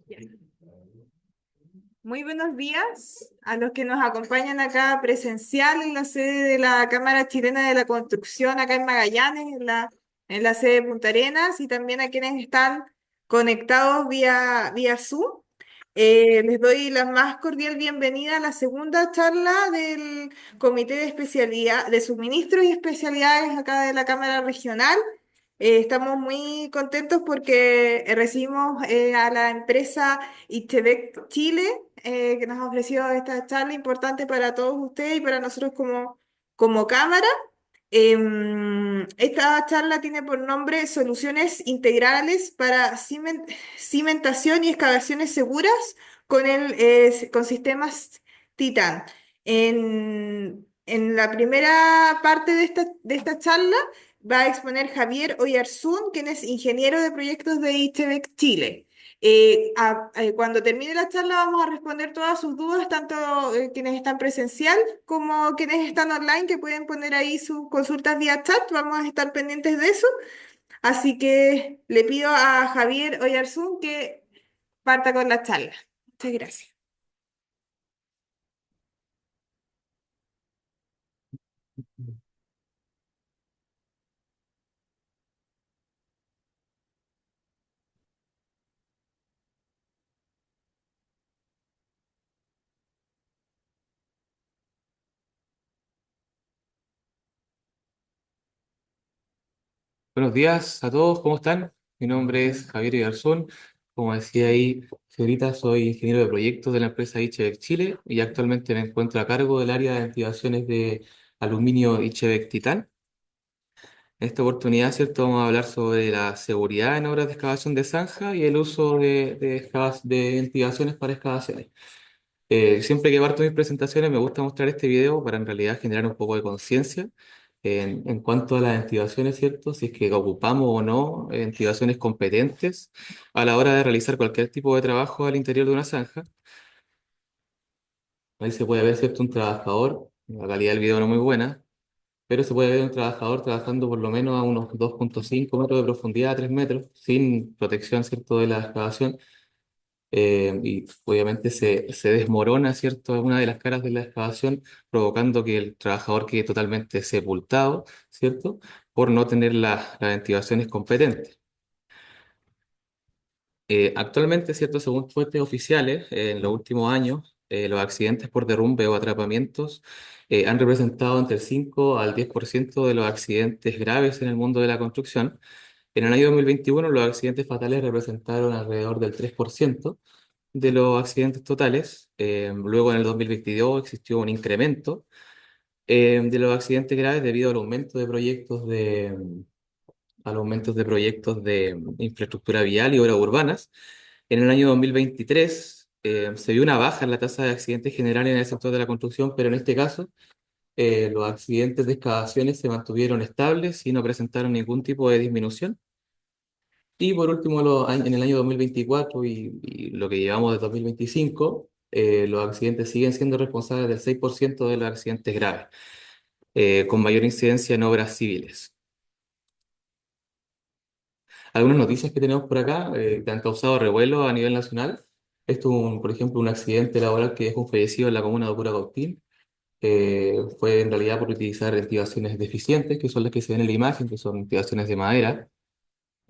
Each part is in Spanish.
Ya. Muy buenos días a los que nos acompañan acá presencial en la sede de la Cámara Chilena de la Construcción, acá en Magallanes, en la sede de Punta Arenas, y también a quienes están conectados vía Zoom. Les doy la más cordial bienvenida a la segunda charla del Comité de Especialidad, de Suministros y Especialidades acá de la Cámara Regional. Estamos muy contentos porque recibimos a la empresa Ichevec Chile, que nos ha ofrecido esta charla importante para todos ustedes y para nosotros como cámara. Esta charla tiene por nombre Soluciones Integrales para Cimentación y Excavaciones Seguras con sistemas Titan. En la primera parte de esta charla va a exponer Javier Oyarzún, quien es ingeniero de proyectos de ICEBEC Chile. Cuando termine la charla vamos a responder todas sus dudas, tanto quienes están presencial como quienes están online, que pueden poner ahí sus consultas vía chat. Vamos a estar pendientes de eso. Así que le pido a Javier Oyarzún que parta con la charla. Muchas gracias. Buenos días a todos, ¿cómo están? Mi nombre es Javier Garzón. Como decía ahí, señorita, soy ingeniero de proyectos de la empresa Ichevec Chile y actualmente me encuentro a cargo del área de activaciones de aluminio Ichevec Titan. En esta oportunidad, ¿cierto? Vamos a hablar sobre la seguridad en obras de excavación de zanja y el uso de ventilaciones para excavaciones. Siempre que parto mis presentaciones me gusta mostrar este video para en realidad generar un poco de conciencia en cuanto a las ventilaciones, ¿cierto? Si es que ocupamos o no ventilaciones competentes a la hora de realizar cualquier tipo de trabajo al interior de una zanja. Ahí se puede ver, ¿cierto? Un trabajador, la calidad del video no es muy buena, pero se puede ver un trabajador trabajando por lo menos a unos 2,5 metros de profundidad, 3 metros, sin protección, ¿cierto? De la excavación. Y obviamente se desmorona, ¿cierto?, una de las caras de la excavación, provocando que el trabajador quede totalmente sepultado, ¿cierto?, por no tener las ventilaciones competentes. Actualmente, ¿cierto?, según fuentes oficiales, en los últimos años, los accidentes por derrumbe o atrapamientos han representado entre el 5 al 10% de los accidentes graves en el mundo de la construcción. En el año 2021 los accidentes fatales representaron alrededor del 3% de los accidentes totales. Luego en el 2022 existió un incremento de los accidentes graves debido al aumento de proyectos de infraestructura vial y obras urbanas. En el año 2023 se vio una baja en la tasa de accidentes generales en el sector de la construcción, pero en este caso los accidentes de excavaciones se mantuvieron estables y no presentaron ningún tipo de disminución. Y por último, en el año 2024 y lo que llevamos de 2025, los accidentes siguen siendo responsables del 6% de los accidentes graves, con mayor incidencia en obras civiles. Algunas noticias que tenemos por acá que han causado revuelo a nivel nacional. Esto, por ejemplo, un accidente laboral que dejó un fallecido en la comuna de Curacautín. Fue en realidad por utilizar ventilaciones deficientes, que son las que se ven en la imagen, que son ventilaciones de madera.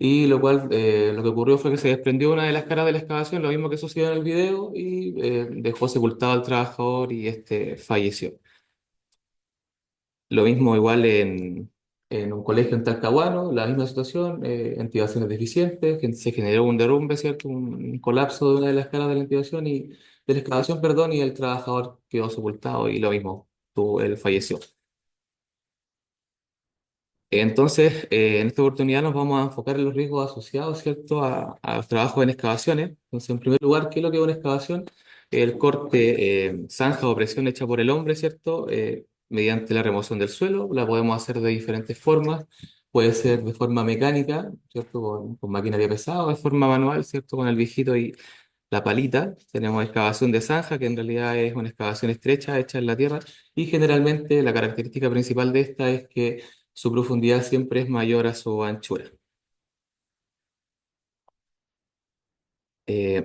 Y lo que ocurrió fue que se desprendió una de las caras de la excavación, lo mismo que sucedió en el video, y dejó sepultado al trabajador y este falleció. Lo mismo igual en un colegio en Talcahuano, la misma situación, ventilaciones deficientes, que se generó un derrumbe, ¿cierto? Un colapso de una de las caras de la ventilación de la excavación, perdón, y el trabajador quedó sepultado y lo mismo, él falleció. Entonces, en esta oportunidad nos vamos a enfocar en los riesgos asociados, ¿cierto?, a los trabajos en excavaciones. Entonces, en primer lugar, ¿qué es lo que es una excavación? El corte, zanja o presión hecha por el hombre, ¿cierto?, mediante la remoción del suelo. La podemos hacer de diferentes formas. Puede ser de forma mecánica, ¿cierto?, con maquinaria pesada, o de forma manual, ¿cierto?, con el viejito y la palita. Tenemos excavación de zanja, que en realidad es una excavación estrecha hecha en la tierra, y generalmente la característica principal de esta es que su profundidad siempre es mayor a su anchura.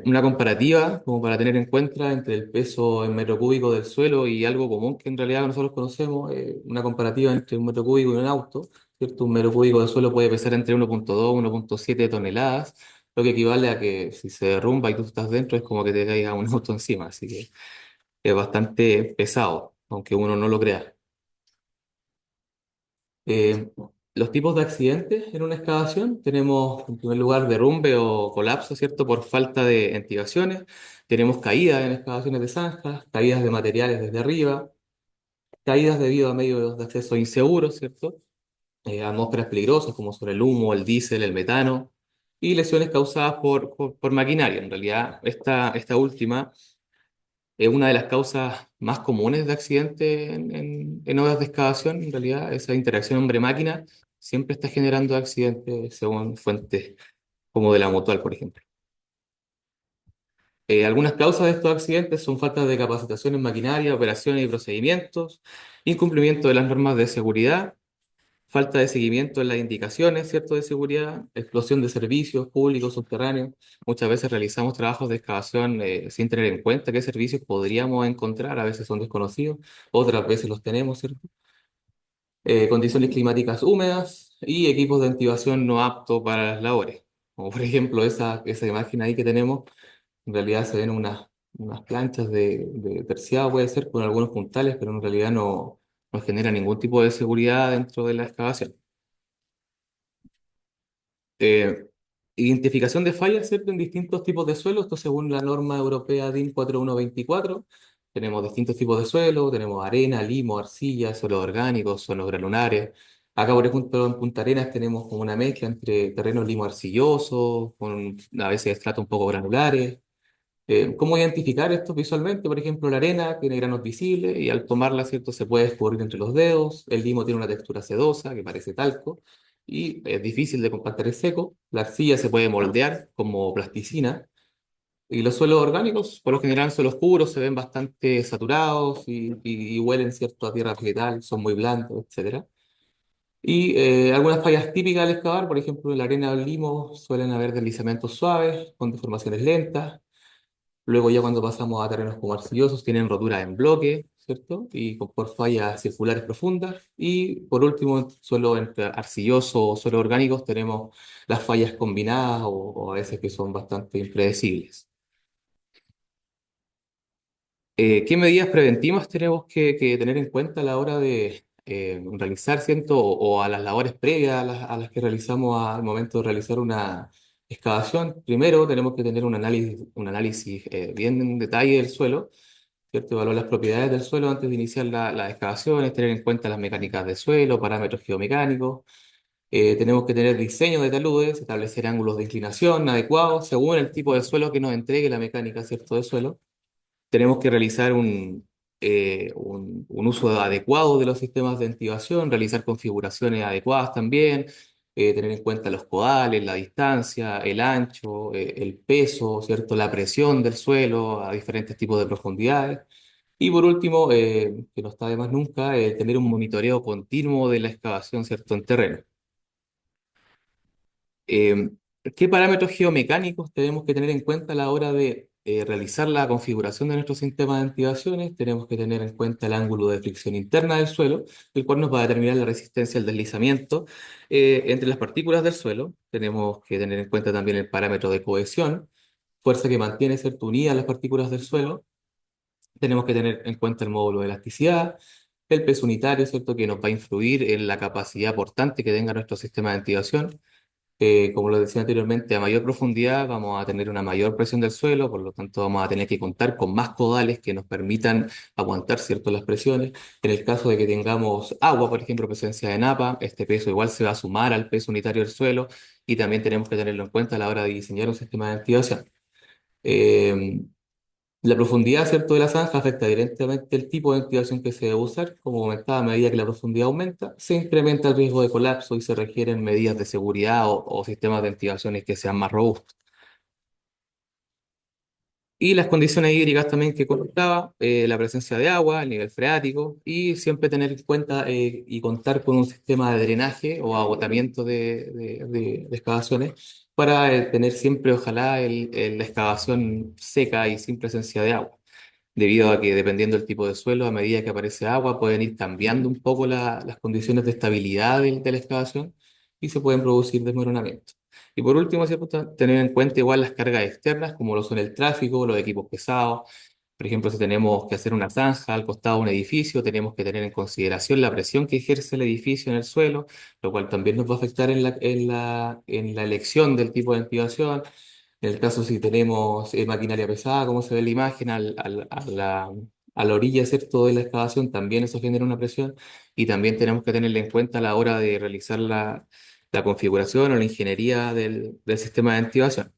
Una comparativa como para tener en cuenta entre el peso en metro cúbico del suelo y algo común que en realidad nosotros conocemos, una comparativa entre un metro cúbico y un auto, ¿cierto? Un metro cúbico del suelo puede pesar entre 1,2 y 1,7 toneladas, lo que equivale a que si se derrumba y tú estás dentro es como que te caiga un auto encima, así que es bastante pesado, aunque uno no lo crea. Eh, los tipos de accidentes en una excavación, tenemos en primer lugar derrumbe o colapso, ¿cierto? Por falta de ventilaciones. Tenemos caídas en excavaciones de zanjas, caídas de materiales desde arriba, caídas debido a medios de acceso inseguros, ¿cierto? Atmósferas peligrosas como sobre el humo, el diésel, el metano, y lesiones causadas por maquinaria. En realidad, esta última es una de las causas más comunes de accidentes en obras de excavación. En realidad, esa interacción hombre-máquina siempre está generando accidentes según fuentes como de la Mutual, por ejemplo. Algunas causas de estos accidentes son falta de capacitación en maquinaria, operaciones y procedimientos, incumplimiento de las normas de seguridad, falta de seguimiento en las indicaciones, ¿cierto?, de seguridad, explosión de servicios públicos subterráneos. Muchas veces realizamos trabajos de excavación sin tener en cuenta qué servicios podríamos encontrar, a veces son desconocidos, otras veces los tenemos, ¿cierto? Condiciones climáticas húmedas y equipos de ventilación no aptos para las labores. Como por ejemplo esa imagen ahí que tenemos, en realidad se ven unas planchas de terciado, puede ser, con algunos puntales, pero en realidad no genera ningún tipo de seguridad dentro de la excavación. Eh, Identificación de fallas, ¿cierto? En distintos tipos de suelo, esto según la norma europea DIN 4124. Tenemos distintos tipos de suelo, tenemos arena, limo, arcilla, suelos orgánicos, suelos granulares. Acá, por ejemplo, en Punta Arenas tenemos como una mezcla entre terrenos limo arcillosos, con a veces estratos un poco granulares. ¿Cómo identificar esto visualmente? Por ejemplo, la arena tiene granos visibles y al tomarla, ¿cierto? Se puede escurrir entre los dedos. El limo tiene una textura sedosa que parece talco y es difícil de compactar, es seco. La arcilla se puede moldear como plasticina. Y los suelos orgánicos, por lo general, son oscuros, se ven bastante saturados y huelen, ¿cierto?, a tierra vegetal, son muy blandos, etcétera. Y algunas fallas típicas al excavar, por ejemplo, en la arena o el limo suelen haber deslizamientos suaves, con deformaciones lentas. Luego ya cuando pasamos a terrenos como arcillosos, tienen roturas en bloque, ¿cierto? Y por fallas circulares profundas. Y por último, en suelo entre arcilloso o suelos orgánicos, tenemos las fallas combinadas o a veces que son bastante impredecibles. ¿Qué medidas preventivas tenemos que tener en cuenta a la hora de realizar, ¿cierto? O a las labores previas a las que realizamos al momento de realizar una excavación? Primero, tenemos que tener un análisis bien en detalle del suelo, ¿cierto? Evaluar las propiedades del suelo antes de iniciar las excavaciones, tener en cuenta las mecánicas del suelo, parámetros geomecánicos. Tenemos que tener diseño de taludes, establecer ángulos de inclinación adecuados según el tipo de suelo que nos entregue la mecánica, ¿cierto?, de suelo. Tenemos que realizar un uso adecuado de los sistemas de ventilación, realizar configuraciones adecuadas también, tener en cuenta los codales, la distancia, el ancho, el peso, ¿cierto? La presión del suelo a diferentes tipos de profundidades. Y por último, que no está de más nunca, tener un monitoreo continuo de la excavación, ¿cierto?, en terreno. Eh, ¿Qué parámetros geomecánicos tenemos que tener en cuenta a la hora de realizar la configuración de nuestro sistema de ventilaciones? Tenemos que tener en cuenta el ángulo de fricción interna del suelo, el cual nos va a determinar la resistencia al deslizamiento entre las partículas del suelo. Tenemos que tener en cuenta también el parámetro de cohesión, fuerza que mantiene, ¿cierto?, unidas las partículas del suelo. Tenemos que tener en cuenta el módulo de elasticidad, el peso unitario, ¿cierto?, que nos va a influir en la capacidad portante que tenga nuestro sistema de ventilación. Como lo decía anteriormente, a mayor profundidad vamos a tener una mayor presión del suelo, por lo tanto vamos a tener que contar con más caudales que nos permitan aguantar, ¿cierto?, las presiones. En el caso de que tengamos agua, por ejemplo, presencia de napa, este peso igual se va a sumar al peso unitario del suelo y también tenemos que tenerlo en cuenta a la hora de diseñar un sistema de ventilación. Eh, la profundidad, ¿cierto?, de la zanja afecta directamente el tipo de ventilación que se debe usar. Como comentaba, a medida que la profundidad aumenta, se incrementa el riesgo de colapso y se requieren medidas de seguridad o sistemas de ventilaciones que sean más robustos. Y las condiciones hídricas también que comentaba, la presencia de agua, el nivel freático y siempre tener en cuenta y contar con un sistema de drenaje o agotamiento de excavaciones para tener siempre, ojalá, la excavación seca y sin presencia de agua, debido a que dependiendo del tipo de suelo, a medida que aparece agua, pueden ir cambiando un poco las condiciones de estabilidad de la excavación y se pueden producir desmoronamientos. Y por último, ¿cierto? Tener en cuenta igual las cargas externas, como lo son el tráfico, los equipos pesados. Por ejemplo, si tenemos que hacer una zanja al costado de un edificio, tenemos que tener en consideración la presión que ejerce el edificio en el suelo, lo cual también nos va a afectar en la elección del tipo de ventilación. En el caso si tenemos maquinaria pesada, como se ve en la imagen, a la orilla, ¿cierto?, de la excavación, también eso genera una presión y también tenemos que tenerla en cuenta a la hora de realizar la configuración o la ingeniería del sistema de ventilación.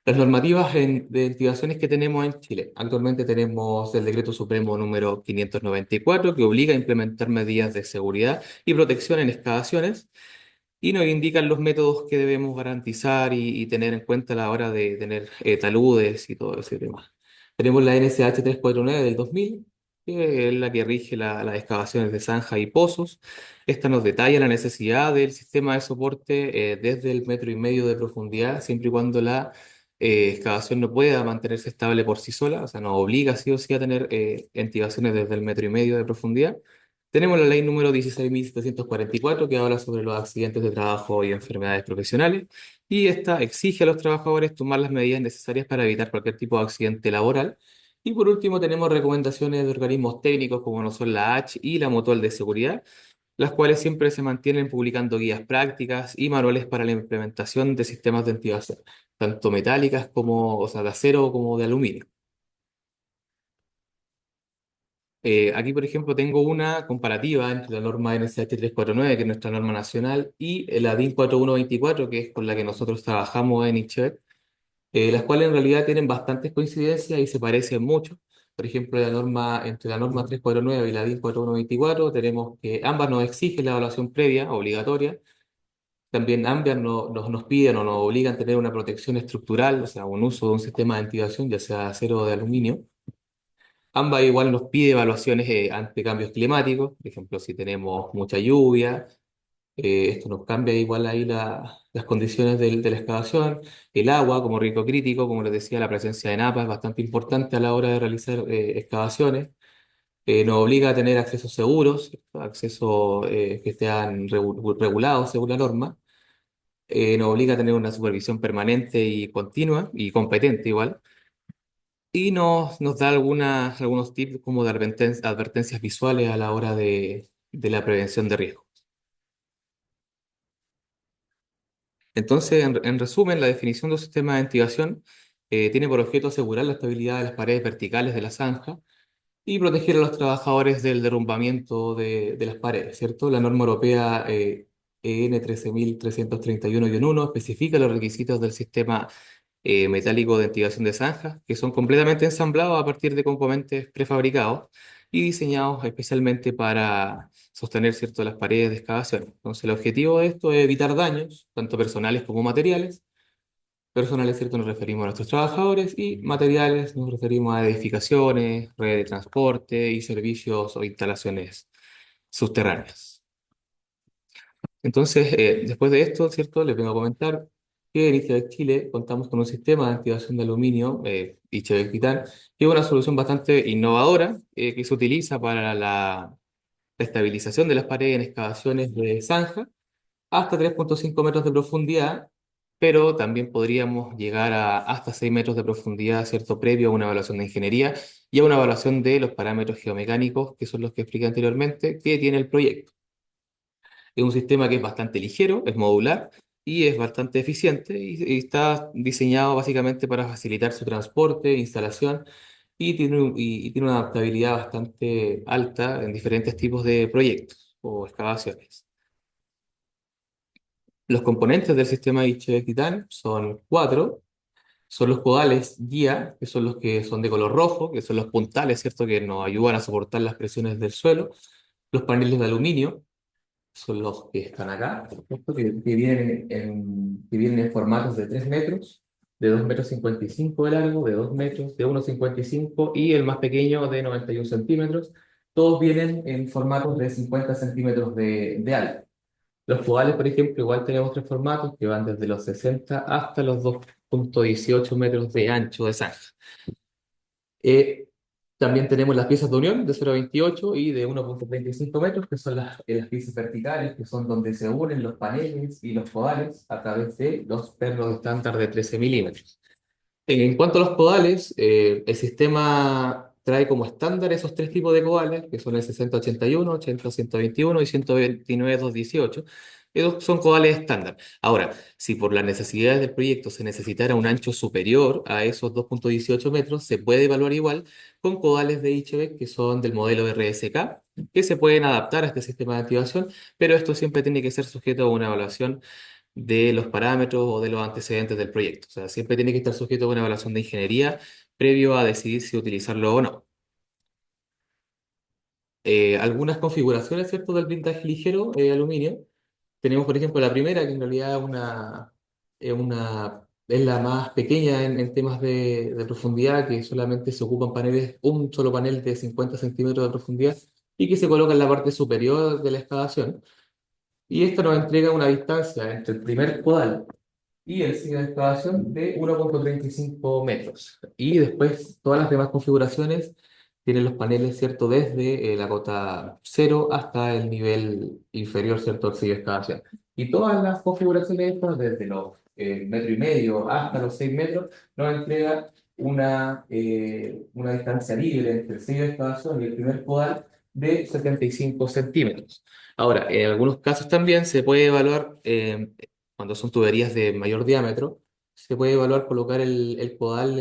Las normativas de ventilaciones que tenemos en Chile. Actualmente tenemos el Decreto Supremo número 594 que obliga a implementar medidas de seguridad y protección en excavaciones y nos indican los métodos que debemos garantizar y tener en cuenta a la hora de tener taludes y todo ese tema. Tenemos la NSH 349 del 2000, que es la que rige las excavaciones de zanja y pozos. Esta nos detalla la necesidad del sistema de soporte desde el 1,5 metros de profundidad, siempre y cuando la excavación no pueda mantenerse estable por sí sola, o sea, nos obliga sí o sí a tener ventilaciones desde el 1,5 metros de profundidad. Tenemos la ley número 16.744 que habla sobre los accidentes de trabajo y enfermedades profesionales y esta exige a los trabajadores tomar las medidas necesarias para evitar cualquier tipo de accidente laboral. Y por último tenemos recomendaciones de organismos técnicos como lo son la H y la Mutual de Seguridad, las cuales siempre se mantienen publicando guías prácticas y manuales para la implementación de sistemas de ventilación, tanto metálicas como, o sea, de acero como de aluminio. Aquí, por ejemplo, tengo una comparativa entre la norma NSH 349, que es nuestra norma nacional, y la DIN 4124, que es con la que nosotros trabajamos en ICHET, las cuales en realidad tienen bastantes coincidencias y se parecen mucho. Por ejemplo, entre la norma 349 y la DIN 4124 tenemos que ambas nos exigen la evaluación previa obligatoria. También ambas nos piden o nos obligan a tener una protección estructural, o sea, un uso de un sistema de ventilación, ya sea de acero o de aluminio. Ambas igual nos pide evaluaciones ante cambios climáticos, por ejemplo, si tenemos mucha lluvia, esto nos cambia igual ahí las condiciones de la excavación, el agua como riesgo crítico, como les decía, la presencia de napa es bastante importante a la hora de realizar excavaciones. Nos obliga a tener accesos seguros, ¿cierto? Accesos que estén regulados según la norma. Nos obliga a tener una supervisión permanente y continua y competente igual y nos da algunos tips como de advertencias visuales a la hora de la prevención de riesgo. Entonces, en resumen, la definición de un sistema de ventilación tiene por objeto asegurar la estabilidad de las paredes verticales de la zanja y proteger a los trabajadores del derrumbamiento de las paredes, ¿cierto? La norma europea EN 13.331-1 especifica los requisitos del sistema metálico de ventilación de zanjas, que son completamente ensamblados a partir de componentes prefabricados y diseñados especialmente para sostener, ¿cierto?, las paredes de excavación. Entonces, el objetivo de esto es evitar daños, tanto personales como materiales. Personales, ¿cierto? Nos referimos a nuestros trabajadores y materiales nos referimos a edificaciones, redes de transporte y servicios o instalaciones subterráneas. Entonces, después de esto, ¿cierto? Les vengo a comentar que en ICEBEC Chile contamos con un sistema de activación de aluminio, ICEBEC Titan, que es una solución bastante innovadora que se utiliza para la estabilización de las paredes en excavaciones de zanja hasta 3,5 metros de profundidad, pero también podríamos llegar a hasta 6 metros de profundidad, ¿cierto? Previo a una evaluación de ingeniería y a una evaluación de los parámetros geomecánicos, que son los que expliqué anteriormente, que tiene el proyecto. Es un sistema que es bastante ligero, es modular y es bastante eficiente y está diseñado básicamente para facilitar su transporte, instalación y tiene una adaptabilidad bastante alta en diferentes tipos de proyectos o excavaciones. Los componentes del sistema IHE Titan son cuatro. Son los codales guía, que son los que son de color rojo, que son los puntales, ¿cierto?, que nos ayudan a soportar las presiones del suelo. Los paneles de aluminio son los que están acá, ¿cierto?, que vienen en formatos de 3 metros, de 2,55 metros de largo, de 2 metros, de 1,55 y el más pequeño de 91 centímetros. Todos vienen en formatos de 50 centímetros de alto. Los podales, por ejemplo, igual tenemos tres formatos que van desde los 60 hasta los 2,18 metros de ancho de zanja. Eh, También tenemos las piezas de unión de 0,28 y de 1,35 metros, que son las piezas verticales, que son donde se unen los paneles y los podales a través de los pernos estándar de 13 milímetros. En cuanto a los podales, el sistema trae como estándar esos tres tipos de podales, que son el 6081, 80-121 y 129-218. Esos son podales estándar. Ahora, si por las necesidades del proyecto se necesitara un ancho superior a esos 2,18 metros, se puede evaluar igual con podales de Ichebek que son del modelo RSK, que se pueden adaptar a este sistema de activación, pero esto siempre tiene que ser sujeto a una evaluación de los parámetros o de los antecedentes del proyecto. O sea, siempre tiene que estar sujeto a una evaluación de ingeniería previo a decidir si utilizarlo o no. Algunas configuraciones, ¿cierto?, del blindaje ligero aluminio. Tenemos, por ejemplo, la primera, que en realidad es la más pequeña en temas de profundidad, que solamente se ocupan paneles, un solo panel de 50 centímetros de profundidad y que se coloca en la parte superior de la excavación. Y esto nos entrega una distancia entre el primer podal y el sitio de excavación de 1,35 metros. Y después todas las demás configuraciones tienen los paneles, ¿cierto? Desde la cota cero hasta el nivel inferior, ¿cierto? Del sitio de excavación. Y todas las configuraciones estas, desde los metro y medio hasta los 6 metros, nos entrega una distancia libre entre el sitio de excavación y el primer podal de 75 centímetros. Ahora, en algunos casos también se puede evaluar cuando son tuberías de mayor diámetro, se puede evaluar colocar el podal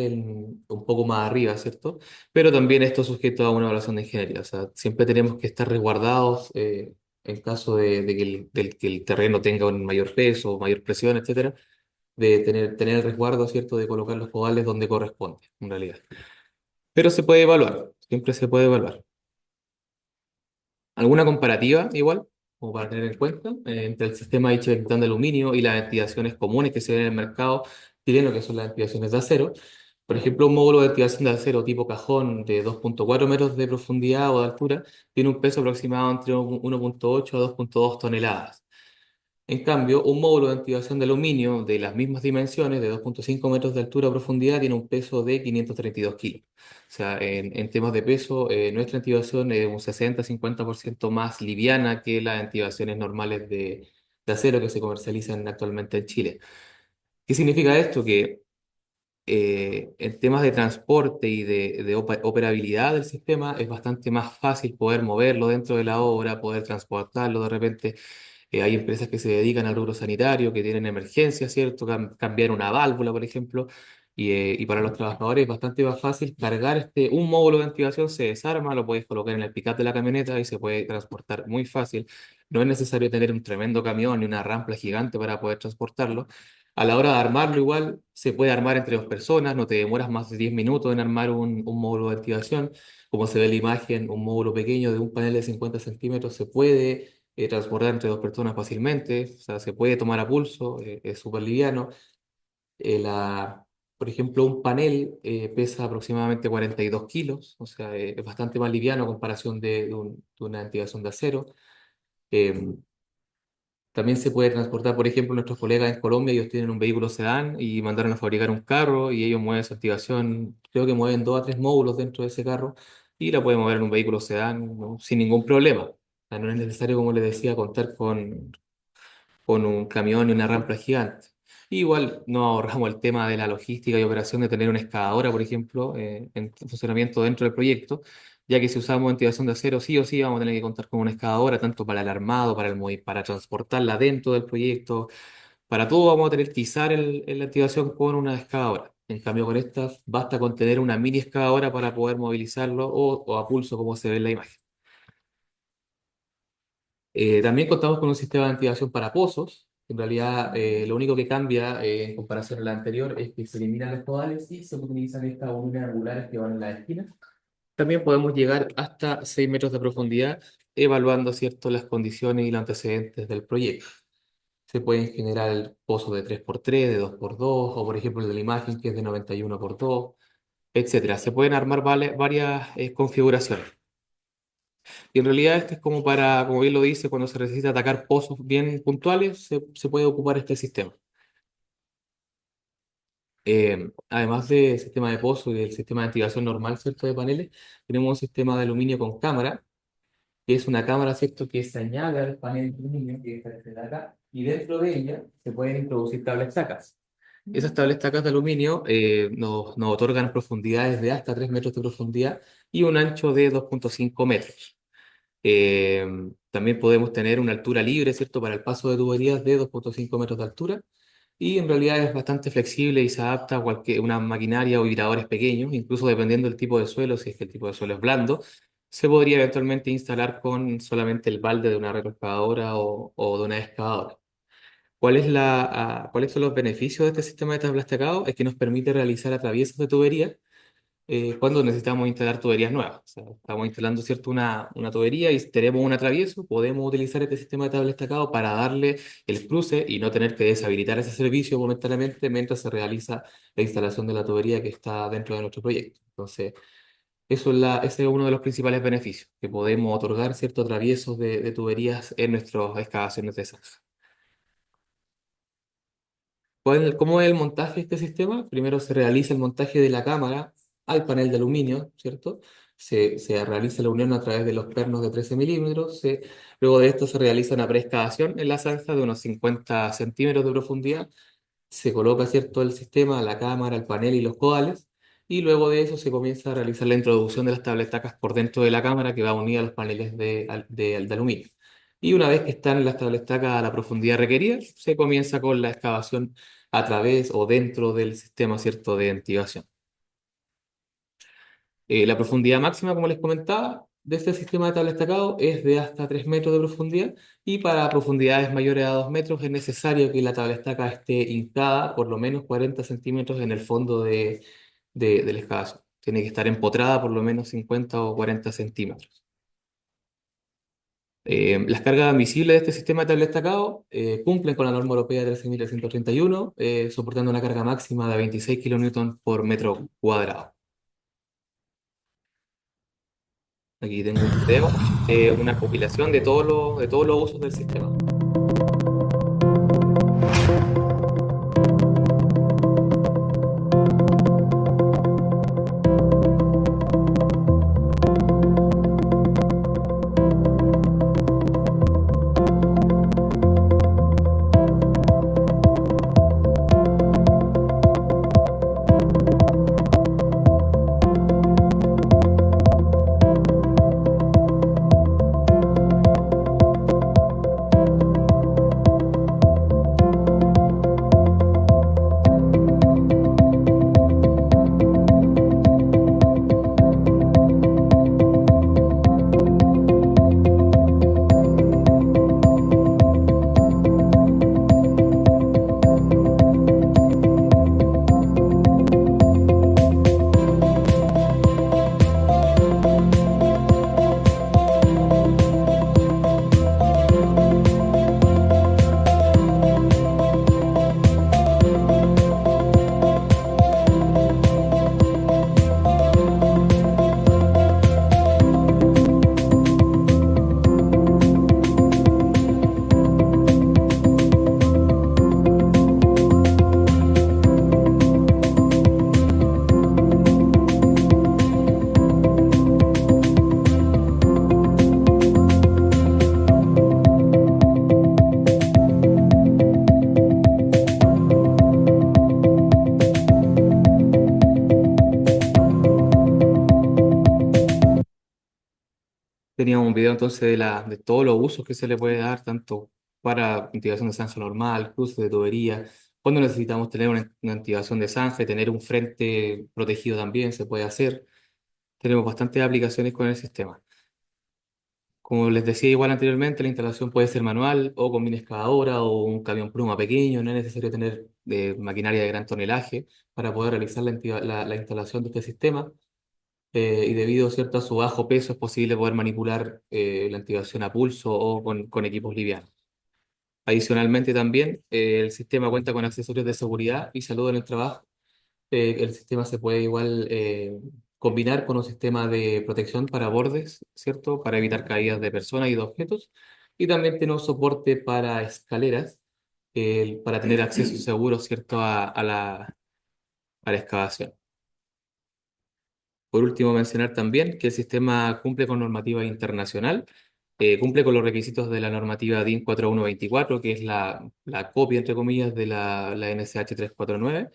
un poco más arriba, ¿cierto? Pero también esto es sujeto a una evaluación de ingeniería. O sea, siempre tenemos que estar resguardados en caso de que el terreno tenga un mayor peso, mayor presión, etcétera, de tener el resguardo, ¿cierto?, de colocar los podales donde corresponde, en realidad. Pero se puede evaluar, siempre se puede evaluar. ¿Alguna comparativa igual? Como para tener en cuenta, entre el sistema de ventilación de aluminio y las ventilaciones comunes que se ven en el mercado chileno, que son las ventilaciones de acero. Por ejemplo, un módulo de ventilación de acero tipo cajón de 2,4 metros de profundidad o de altura tiene un peso aproximado entre 1,8 a 2,2 toneladas. En cambio, un módulo de activación de aluminio de las mismas dimensiones, de 2,5 metros de altura a profundidad, tiene un peso de 532 kilos. O sea, en temas de peso, nuestra activación es un 60-50% más liviana que las activaciones normales de acero que se comercializan actualmente en Chile. ¿Qué significa esto? Que en temas de transporte y de operabilidad del sistema es bastante más fácil poder moverlo dentro de la obra, poder transportarlo de repente. Hay empresas que se dedican al rubro sanitario, que tienen emergencias, ¿cierto? Cambiar una válvula, por ejemplo, y para los trabajadores es bastante más fácil cargar un módulo de activación, se desarma, lo puedes colocar en el pick-up de la camioneta y se puede transportar muy fácil. No es necesario tener un tremendo camión ni una rampa gigante para poder transportarlo. A la hora de armarlo, igual se puede armar entre dos personas, no te demoras más de 10 minutos en armar un módulo de activación. Como se ve en la imagen, un módulo pequeño de un panel de 50 centímetros se puede transportar entre dos personas fácilmente, o sea, se puede tomar a pulso, es súper liviano. Por ejemplo, un panel pesa aproximadamente 42 kilos, o sea, es bastante más liviano a comparación de una activación de acero. Eh, También se puede transportar, por ejemplo, nuestros colegas en Colombia, ellos tienen un vehículo sedán y mandaron a fabricar un carro y ellos mueven su activación, creo que mueven 2 a 3 módulos dentro de ese carro y la pueden mover en un vehículo sedán, ¿no?, sin ningún problema. O sea, no es necesario, como les decía, contar con un camión y una rampa gigante. Igual no ahorramos el tema de la logística y operación de tener una excavadora, por ejemplo, en funcionamiento dentro del proyecto, ya que si usamos ventilación de acero, sí o sí vamos a tener que contar con una excavadora, tanto para el armado, para transportarla dentro del proyecto, para todo vamos a tener que izar la activación con una excavadora. En cambio, con esta basta con tener una mini excavadora para poder movilizarlo o a pulso, como se ve en la imagen. También contamos con un sistema de activación para pozos. En realidad, lo único que cambia en comparación a la anterior es que se eliminan los podales y se utilizan estas bobinas angulares que van en la esquina. También podemos llegar hasta 6 metros de profundidad, evaluando, ¿cierto?, las condiciones y los antecedentes del proyecto. Se pueden generar pozos de 3x3, de 2x2, o por ejemplo el de la imagen que es de 91x2, etcétera. Se pueden armar varias configuraciones. Y en realidad este es como para, como bien lo dice, cuando se necesita atacar pozos bien puntuales, se puede ocupar este sistema. Además del sistema de pozo y del sistema de activación normal, ¿cierto? De paneles, tenemos un sistema de aluminio con cámara, que es una cámara, ¿cierto? Que se añade al panel de aluminio que está de acá, y dentro de ella se pueden introducir tablas tacas. Esas tablas tacas de aluminio nos otorgan profundidades de hasta 3 metros de profundidad y un ancho de 2,5 metros. Eh, También podemos tener una altura libre, ¿cierto? Para el paso de tuberías de 2,5 metros de altura. Y en realidad es bastante flexible y se adapta a cualquier, una maquinaria o vibradores pequeños, incluso dependiendo del tipo de suelo, si es que el tipo de suelo es blando, se podría eventualmente instalar con solamente el balde de una retroexcavadora o de una excavadora. ¿Cuáles son los beneficios de este sistema de tablastecado? Es que nos permite realizar atraviesos de tubería cuando necesitamos instalar tuberías nuevas. O sea, estamos instalando, ¿cierto? Una tubería y tenemos un atravieso, podemos utilizar este sistema de tabla destacado para darle el cruce y no tener que deshabilitar ese servicio momentáneamente mientras se realiza la instalación de la tubería que está dentro de nuestro proyecto. Entonces, ese es uno de los principales beneficios, que podemos otorgar ciertos atraviesos de tuberías en nuestras excavaciones de zanja. ¿Cómo es el montaje de este sistema? Primero se realiza el montaje de la cámara al panel de aluminio, ¿cierto? Se realiza la unión a través de los pernos de 13 milímetros. Luego de esto se realiza una preexcavación en la zanja de unos 50 centímetros de profundidad. Se coloca, ¿cierto?, el sistema, la cámara, el panel y los coales. Y luego de eso se comienza a realizar la introducción de las tabletacas por dentro de la cámara que va unida a los paneles de aluminio. Y una vez que están las tabletacas a la profundidad requerida, se comienza con la excavación a través o dentro del sistema, ¿cierto?, de ventilación. La profundidad máxima, como les comentaba, de este sistema de tabla estacado es de hasta 3 metros de profundidad y para profundidades mayores a 2 metros es necesario que la tabla estaca esté hincada por lo menos 40 centímetros en el fondo de la excavación. Tiene que estar empotrada por lo menos 50 o 40 centímetros. Las cargas admisibles de este sistema de tabla estacado cumplen con la norma europea 13.331, soportando una carga máxima de 26 kilonewton por metro cuadrado. Aquí tengo un video, una compilación de todos los usos del sistema. Teníamos un video entonces de todos los usos que se le puede dar, tanto para activación de zanja normal, cruces de tubería, cuando necesitamos tener una activación de zanja y tener un frente protegido también se puede hacer. Tenemos bastantes aplicaciones con el sistema. Como les decía igual anteriormente, la instalación puede ser manual o con mini excavadora o un camión pluma pequeño, no es necesario tener maquinaria de gran tonelaje para poder realizar la instalación de este sistema. Y debido, ¿cierto?, a su bajo peso es posible poder manipular la activación a pulso o con equipos livianos. Adicionalmente también el sistema cuenta con accesorios de seguridad y salud en el trabajo. El sistema se puede igual combinar con un sistema de protección para bordes, ¿cierto? Para evitar caídas de personas y de objetos. Y también tiene un soporte para escaleras, para tener acceso seguro, ¿cierto? A la excavación. Por último, mencionar también que el sistema cumple con normativa internacional, cumple con los requisitos de la normativa DIN 4124, que es la copia, entre comillas, de la NSH 349,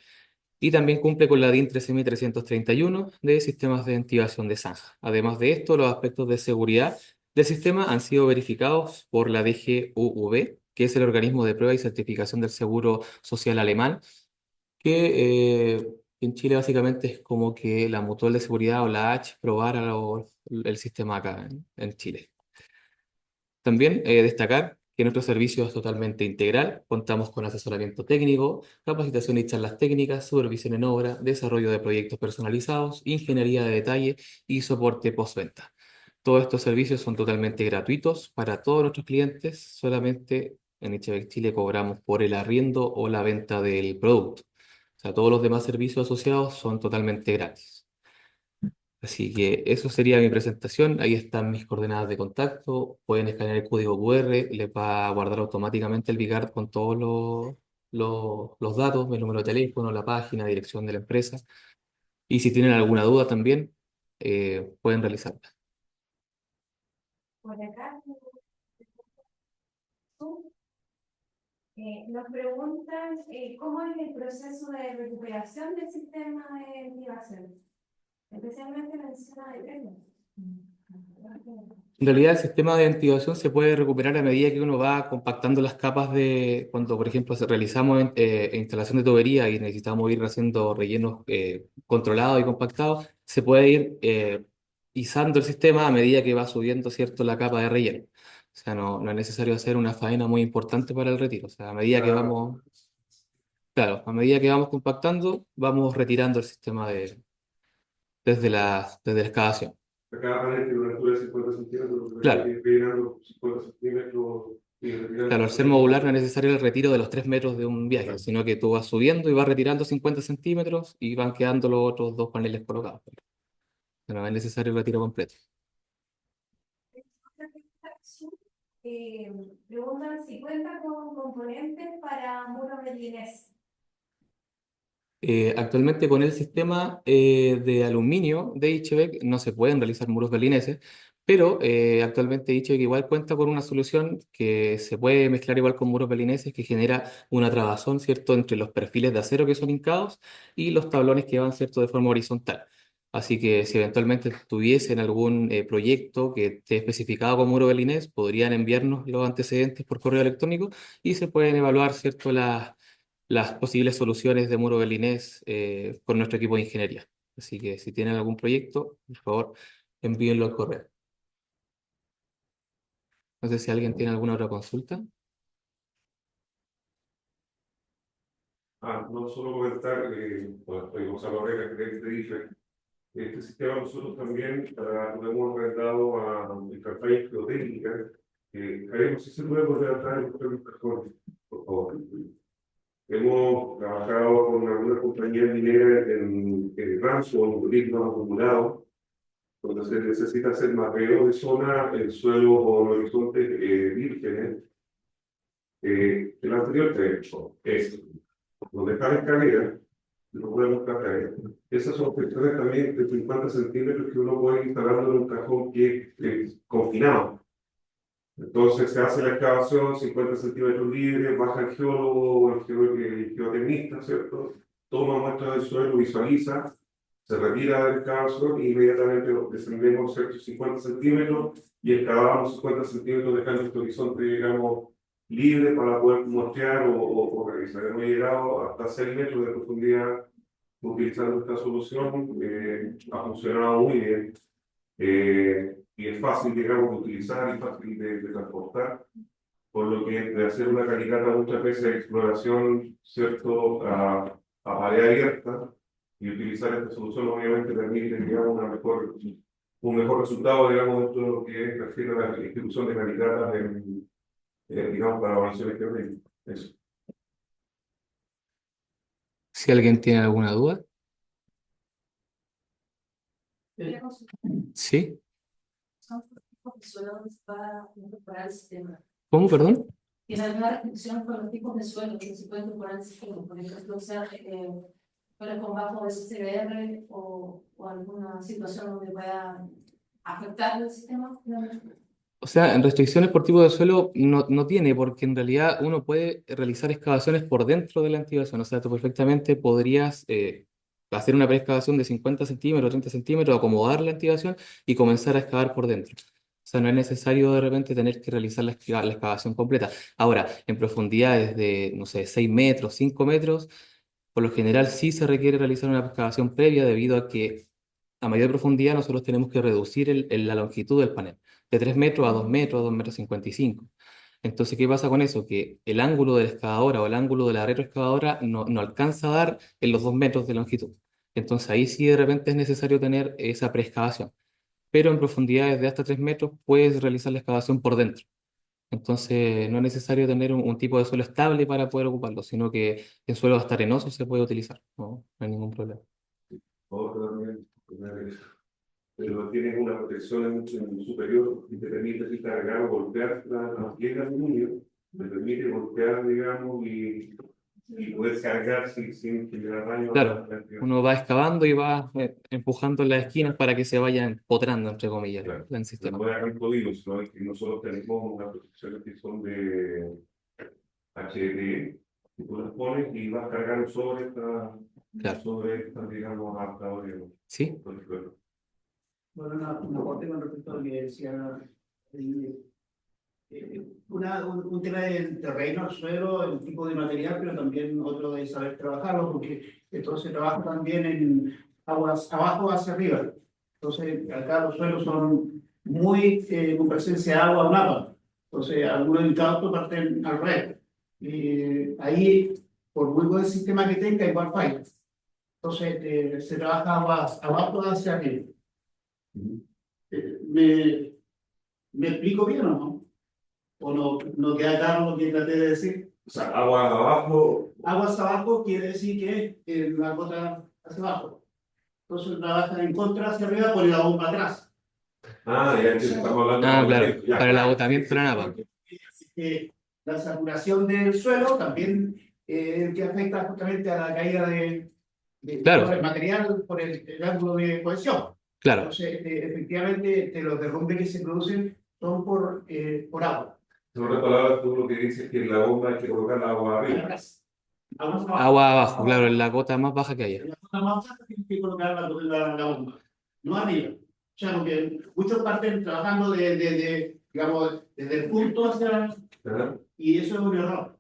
y también cumple con la DIN 13331 de sistemas de ventilación de zanja. Además de esto, los aspectos de seguridad del sistema han sido verificados por la DGUV, que es el organismo de prueba y certificación del seguro social alemán, que en Chile básicamente es como que la Mutual de Seguridad o la H probara el sistema acá en Chile. También destacar que nuestro servicio es totalmente integral, contamos con asesoramiento técnico, capacitación y charlas técnicas, supervisión en obra, desarrollo de proyectos personalizados, ingeniería de detalle y soporte postventa. Todos estos servicios son totalmente gratuitos para todos nuestros clientes, solamente en Ichebec Chile cobramos por el arriendo o la venta del producto. O sea, todos los demás servicios asociados son totalmente gratis. Así que eso sería mi presentación. Ahí están mis coordenadas de contacto. Pueden escanear el código QR, les va a guardar automáticamente el Bigard con todos los datos, el número de teléfono, la página, dirección de la empresa. Y si tienen alguna duda también, pueden realizarla. Por acá, tú, nos preguntan cómo es el proceso de recuperación del sistema de ventilación, especialmente en la zona de premios. En realidad, el sistema de ventilación se puede recuperar a medida que uno va compactando las capas de, cuando, por ejemplo, realizamos instalación de tubería y necesitamos ir haciendo rellenos controlados y compactados, se puede ir izando el sistema a medida que va subiendo, ¿cierto?, la capa de relleno. O sea, no es necesario hacer una faena muy importante para el retiro. O sea, a medida que vamos, claro, a medida que vamos compactando, vamos retirando el sistema desde la excavación. Cada panel tiene una altura de 50 centímetros, pero hay Claro. que ir rellenando 50 centímetros y retirando Claro, al ser 50 modular no es centímetros. necesario el retiro de los 3 metros de un viaje, Claro. sino que tú vas subiendo y vas retirando 50 centímetros y van quedando los otros dos paneles colocados. No es necesario el retiro completo. Eh, Preguntan si cuenta con componentes para muros de Linés. Actualmente con el sistema de aluminio de Ichevec no se pueden realizar muros berlineses, pero actualmente Ichevec igual cuenta con una solución que se puede mezclar igual con muros berlineses que genera una trabazón, ¿cierto?, entre los perfiles de acero que son hincados y los tablones que van, ¿cierto?, de forma horizontal. Así que si eventualmente tuviesen algún proyecto que esté especificado como muro berlinés, podrían enviarnos los antecedentes por correo electrónico y se pueden evaluar, ¿cierto?, las posibles soluciones de muro berlinés con nuestro equipo de ingeniería. Así que si tienen algún proyecto, por favor, envíenlo al correo. No sé si alguien tiene alguna otra consulta. No solo comentar, bueno, soy Gonzalo Herrera, gerente de IFE. Este sistema nosotros también lo hemos rentado a campañas geotécnicas. Haremos, si se puede volver atrás en los cajones, por favor. Hemos trabajado con algunas compañías mineras en rancho, en líquidos acumulados, donde se necesita hacer mapeo de zona, el suelo con horizontes vírgenes. El anterior texto es donde está la escalera, lo podemos caer. Esas son cuestiones también de 50 centímetros que uno puede ir instalando en un cajón que es confinado. Entonces se hace la excavación, 50 centímetros libres, baja el geólogo, el geotecnista, ¿cierto? Toma muestras del suelo, visualiza, se retira de la excavación y inmediatamente descendemos ciertos 50 centímetros y excavamos 50 centímetros dejando este horizonte, digamos, libre para poder muestrear o revisar. Hemos llegado hasta 6 metros de profundidad utilizando esta solución, ha funcionado muy bien. Y es fácil, digamos, de utilizar y fácil de transportar, por lo que de hacer una calicata muchas veces de exploración, ¿cierto?, a pared abierta, y utilizar esta solución obviamente permite, digamos, un mejor resultado, digamos, dentro de lo que refiere a la institución de calicatas, digamos, para evaluaciones geométricas. Eso. Si alguien tiene alguna duda. ¿Sí? Son los tipos de suelo donde se va a incorporar el sistema. ¿Cómo, perdón? ¿Tiene alguna restricción con los tipos de suelo que se puede incorporar el sistema? Por ejemplo, o sea, suelo con bajo SCBR o alguna situación donde pueda afectar el sistema. O sea, en restricciones por tipo de suelo no tiene, porque en realidad uno puede realizar excavaciones por dentro de la activación. O sea, tú perfectamente podrías hacer una preexcavación de 50 centímetros, 30 centímetros, acomodar la activación y comenzar a excavar por dentro. O sea, no es necesario de repente tener que realizar la excavación completa. Ahora, en profundidades de, no sé, 6 metros, 5 metros, por lo general sí se requiere realizar una excavación previa debido a que a mayor profundidad nosotros tenemos que reducir la longitud del panel de 3 metros a 2 metros, 2 metros 55. Entonces, ¿qué pasa con eso? Que el ángulo de la excavadora o el ángulo de la retroexcavadora no alcanza a dar en los 2 metros de longitud. Entonces ahí sí de repente es necesario tener esa preexcavación. Pero en profundidades de hasta 3 metros puedes realizar la excavación por dentro. Entonces no es necesario tener un tipo de suelo estable para poder ocuparlo, sino que en suelo hasta arenoso se puede utilizar. No hay ningún problema. Otro también, pero tienes una protección en superior y te permite así cargar o golpear la piedra de aluminio, te permite golpear, digamos, y poder cargar sin generar daño a Claro, la actividad. uno va excavando y va empujando en las esquinas para que se vayan empotrando, entre comillas, Claro. en el sistema. No es algo digo, sino que nosotros tenemos unas protecciones que son de HDPE, que tú las pones y vas cargando Claro. sobre esta, digamos, adaptadores. ¿Sí? Bueno, una parte con respecto a lo que decía, eh, un tema del terreno, el suelo, el tipo de material, pero también otro de saber trabajarlo, porque esto se trabaja también en aguas abajo hacia arriba. Entonces, acá los suelos son muy con presencia de agua o nada. Entonces, algunos incautos parten al revés. Y ahí, por muy buen sistema que tenga, igual falla. Entonces, se trabaja aguas abajo hacia arriba. ¿Me, me explico bien o no? ¿O no queda claro lo que traté de decir? O sea, agua abajo. Aguas abajo quiere decir que la gota hacia abajo. Entonces trabaja en contra hacia arriba, pone la bomba atrás. Ah, ya estamos hablando de Ah, claro, agotamiento, ya. para el agotamiento de la napa. La saturación del suelo también que afecta justamente a la caída Claro. por el material, por el ángulo de cohesión. Claro, Entonces, efectivamente, los derrumbes que se producen son por agua. En otras palabras, tú lo que dices es que en la bomba hay que colocar la agua arriba. Aguas abajo. agua abajo, claro, en la gota más baja que haya. En la zona más baja tienes que colocar la bomba, no arriba. O sea, porque muchos parten trabajando digamos, desde el punto hacia... Ajá. Y eso es un error.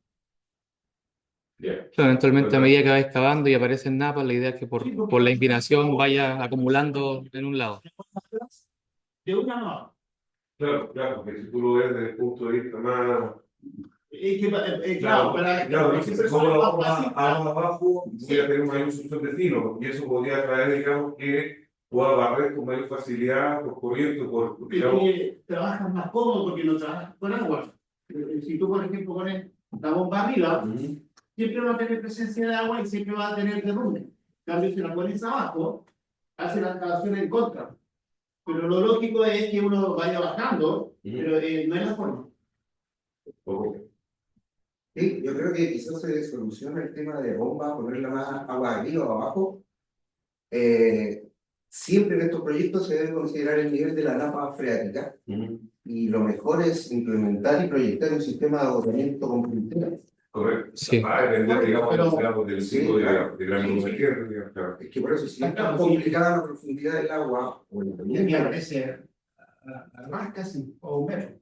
Ya. Claro, eventualmente a medida que va excavando y aparecen napas, la idea es que por la inclinación vaya acumulando en un lado. De una no. Claro, claro, porque si tú lo ves desde el punto de vista más. Es que, claro, Claro, para si que pongo la más agua fácil, abajo, voy a tener una ilusión de filo, y eso podría traer, digamos, que pueda barrer con mayor facilidad por corriente, digamos. que trabajas más cómodo porque no trabajas con agua. Si tú, por ejemplo, pones la bomba arriba, siempre va a tener presencia de agua y siempre va a tener derrumbe. En cambio, si la pones abajo, hace la excavación en contra. Pero lo lógico es que uno vaya bajando, pero no es la forma. Sí, yo creo que quizás se soluciona el tema de bomba, ponerla más agua arriba o abajo. Siempre en estos proyectos se debe considerar el nivel de la napa freática y lo mejor es implementar y proyectar un sistema de agotamiento con puntera. Correcto. Sí. Va a depender, digamos, del Sí, tipo claro. de grano de tierra, digamos, claro. Es que por eso, si es tan complicada la profundidad del agua o la Y aquí aparece a rascas o un metro.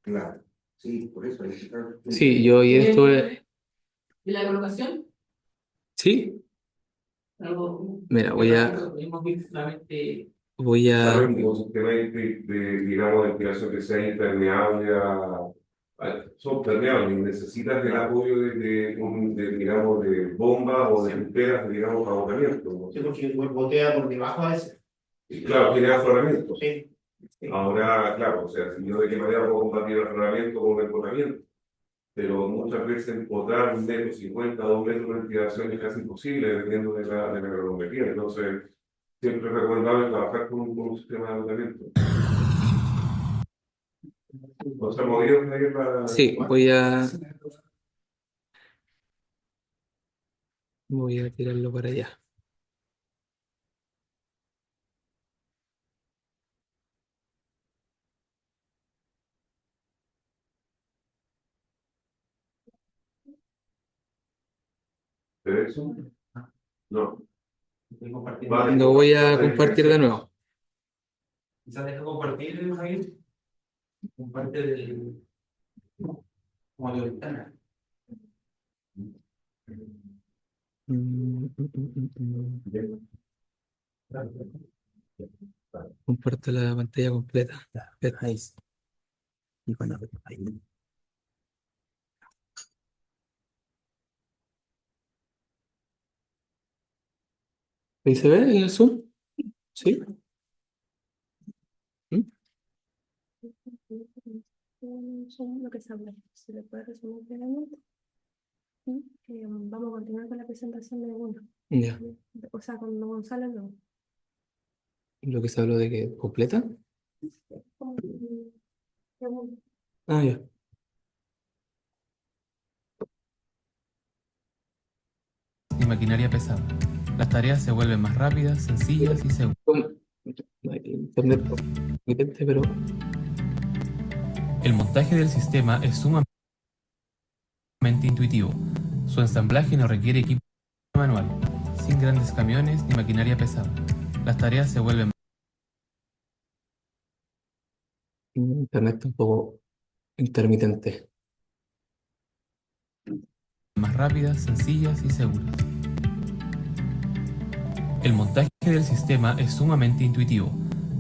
claro, sí, por eso hay que estar. Sí, yo y esto es... ¿Y la colocación? ¿Sí? Algo. Mira, voy a... Sabemos un sistema digamos, de ventilación que sea impermeable son permeables, necesitas el apoyo digamos, de bombas o de punteras, digamos, agotamiento, ¿no? Sí, porque botea por debajo a veces. Y claro, tiene afloramiento. Sí. Ahora, claro, o sea, si yo de qué manera puedo combatir el afloramiento con el empotamiento, pero muchas veces empotrar 1,50 m, 2 metros de ventilación es casi imposible dependiendo de la granulometría. Entonces, siempre es recomendable trabajar con un sistema de agotamiento. O sea, movidos ahí para... Sí, voy a tirarlo para allá. ¿De eso? No. Lo voy a compartir de nuevo. Quizás deja compartir, Javier. Comparte del. Como de ventana. Comparto la pantalla completa. Ahí sí. Y bueno, ahí. ¿Ahí se ve en el Zoom? ¿Sí? Lo que se habla, se le puede resumir plenamente. Vamos a continuar con la presentación de uno. Ya. O sea, con Gonzalo no. ¿Lo que se habló de que completa? Segundo. Ah, ya. Y maquinaria pesada. Las tareas se vuelven más rápidas, sencillas y seguras. No hay internet potente, pero El montaje del sistema es sumamente intuitivo. Su ensamblaje no requiere equipo manual, sin grandes camiones ni maquinaria pesada. Las tareas se vuelven internet está un poco intermitente. más rápidas, sencillas y seguras. El montaje del sistema es sumamente intuitivo.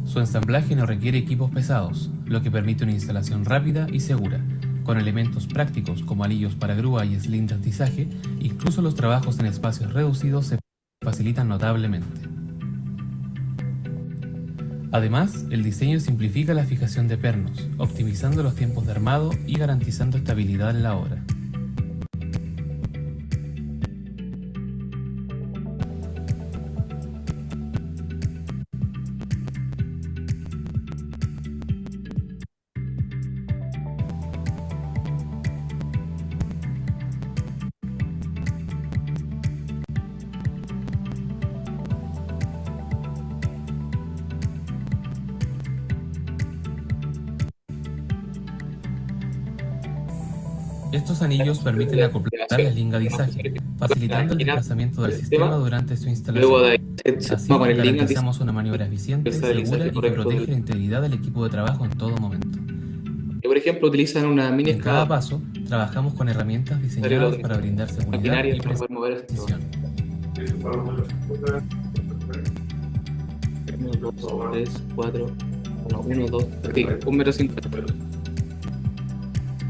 Su ensamblaje no requiere equipos pesados, lo que permite una instalación rápida y segura. Con elementos prácticos como anillos para grúa y sling de atizaje, incluso los trabajos en espacios reducidos se facilitan notablemente. Además, el diseño simplifica la fijación de pernos, optimizando los tiempos de armado y garantizando estabilidad en la obra. Estos anillos permiten acoplar la sling de atizaje, facilitando el desplazamiento del sistema durante su Luego de instalación. ahí se Así, va con el link garantizamos una maniobra eficiente, empieza el segura y que correcto protege la integridad del equipo de trabajo en todo momento. que, por ejemplo, utilizan una mini En cada excavadora. paso, trabajamos con herramientas diseñadas para brindar seguridad Maquinaria y para poder mover esto. precisión. 1, 2, 3, 4, 1, 2, 3, 1,50 m.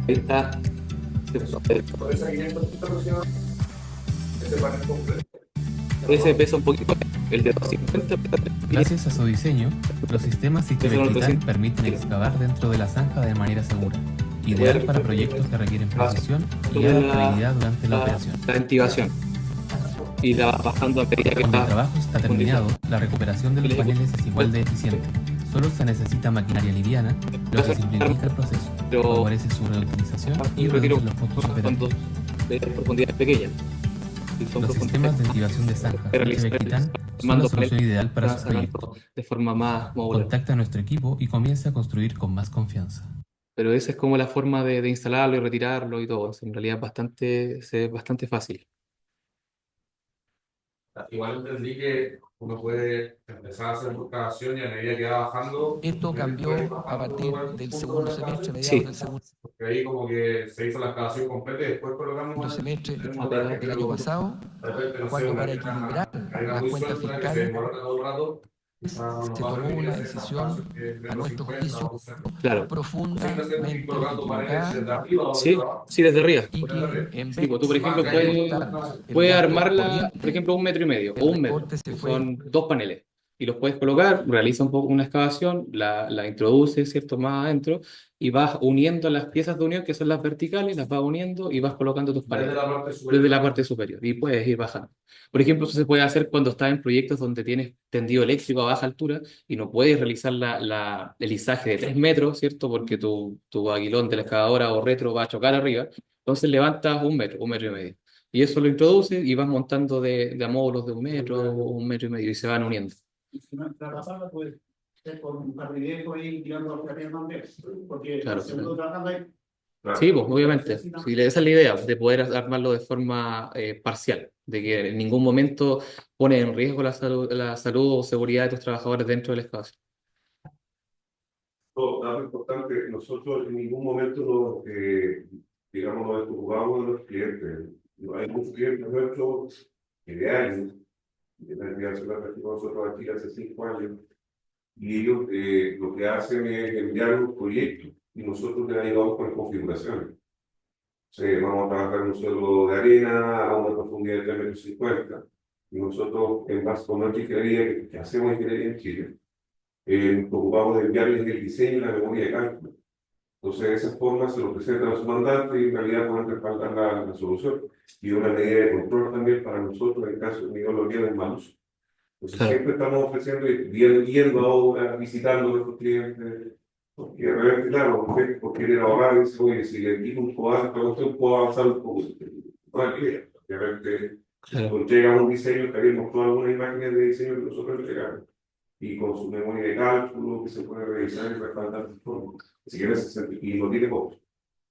Ahí está. Ese pesa un poquito. El de 250 pesa 3 kilos. Gracias a su diseño, los sistemas Cichevectitan permiten excavar dentro de la zanja de manera segura, ideal para proyectos que requieren precisión y adaptabilidad durante la operación. La activación. Y la va bajando a medida que Cuando el va. trabajo está terminado, la recuperación de los paneles es igual de eficiente. Solo se necesita maquinaria liviana, lo que simplifica el proceso, favorece su reutilización y retiro reduce los costos cuando operativos. de profundidades pequeñas. Y son Los sistemas de activación de zanjas Cichevectitan son la solución ideal para su proyecto. de forma más modular. Contacta a nuestro equipo y comienza a construir con más confianza. Pero esa es como la forma de instalarlo y retirarlo y todo. En realidad es bastante fácil. Igual entendí que uno puede empezar a hacer excavación y a medida que va bajando. Esto cambió a partir del segundo semestre, mediados Sí. del segundo Porque ahí como que se hizo la excavación completa y después colocamos semestre tenemos del año pasado, de repente, no sé, cuando una para caja- equilibrar carga las muy cuentas suelta que se fiscales desmorona todo el rato. se tomó una decisión, a nuestro juicio, Claro. profundamente equivocada Sí, desde arriba. y que en Sí, vez pues tú, por ejemplo, de ajustar el puedes gasto armarla, corriente, por ejemplo, 1,5 m o el 1 metro. recorte se fue Son 2 paneles. y los puedes colocar, realiza un poco una excavación, la introduces, ¿cierto?, más adentro y vas uniendo las piezas de unión que son las verticales, las vas uniendo y vas colocando tus Desde paredes la parte desde la superior. parte superior y puedes ir bajando. Por ejemplo, eso se puede hacer cuando estás en proyectos donde tienes tendido eléctrico a baja altura y no puedes realizar el izaje de 3 metros, ¿cierto? Porque tu aguilón de la excavadora o retro va a chocar arriba. Entonces levantas 1 metro, 1 metro y medio. Y eso lo introduces y vas montando de a módulos de 1 metro o 1 metro y medio y se van uniendo. Y si no está pasada, pues ser con un par de viejos ahí tirando hacia arriba también, porque Claro. segundo trabajando ahí. Sí, pues obviamente. Sí, esa es la idea, de poder armarlo de forma parcial, de que en ningún momento pone en riesgo la salud o seguridad de tus trabajadores dentro del espacio. Dato importante, nosotros en ningún momento digamos, nos despreocupamos de los clientes. Hay muchos clientes nuestros que de años, de la migración la practicamos nosotros aquí hace 5 años, y ellos lo que hacen es enviar un proyecto y nosotros les ayudamos con configuraciones. Vamos a trabajar en un suelo de arena a una profundidad de 3,50 metros. Y nosotros, en base con nuestra ingeniería, que hacemos ingeniería en Chile, nos preocupamos de enviarles el diseño y la memoria de cálculo. Entonces, de esa forma se lo presentan a su mandante y en realidad pueden respaldar la solución. Y una medida de control también para nosotros en caso de que no lo lleven mal uso. Entonces, Claro. siempre estamos ofreciendo, yendo a obras, visitando a nuestros clientes. Porque realmente, claro, por querer ahorrar, dice, oye, si le quito un poco, usted puedo avanzar un poco. No hay idea. De repente, si Claro. entregan un diseño, estaríamos todas algunas imágenes de diseño que nosotros entregamos y con su memoria de cálculo que se puede revisar y respaldar todo. Si quieres, y no tiene costo.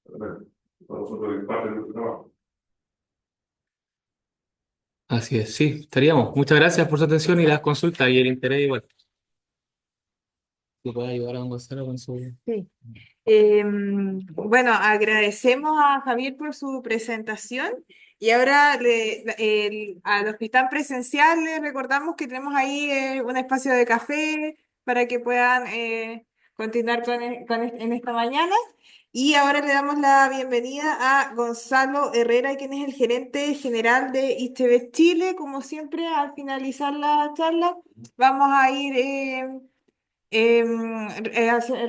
¿Verdad? Para nosotros es parte de nuestro trabajo. Así es, sí, estaríamos. Muchas gracias por su atención y las consultas y el interés igual. ¿Le puede ayudar a don Gonzalo con su... Sí. Bueno, agradecemos a Javier por su presentación y ahora a los que están presenciales recordamos que tenemos ahí un espacio de café para que puedan continuar en esta mañana. Y ahora le damos la bienvenida a Gonzalo Herrera, quien es el gerente general de ISTB Chile. Como siempre, al finalizar la charla, vamos a ir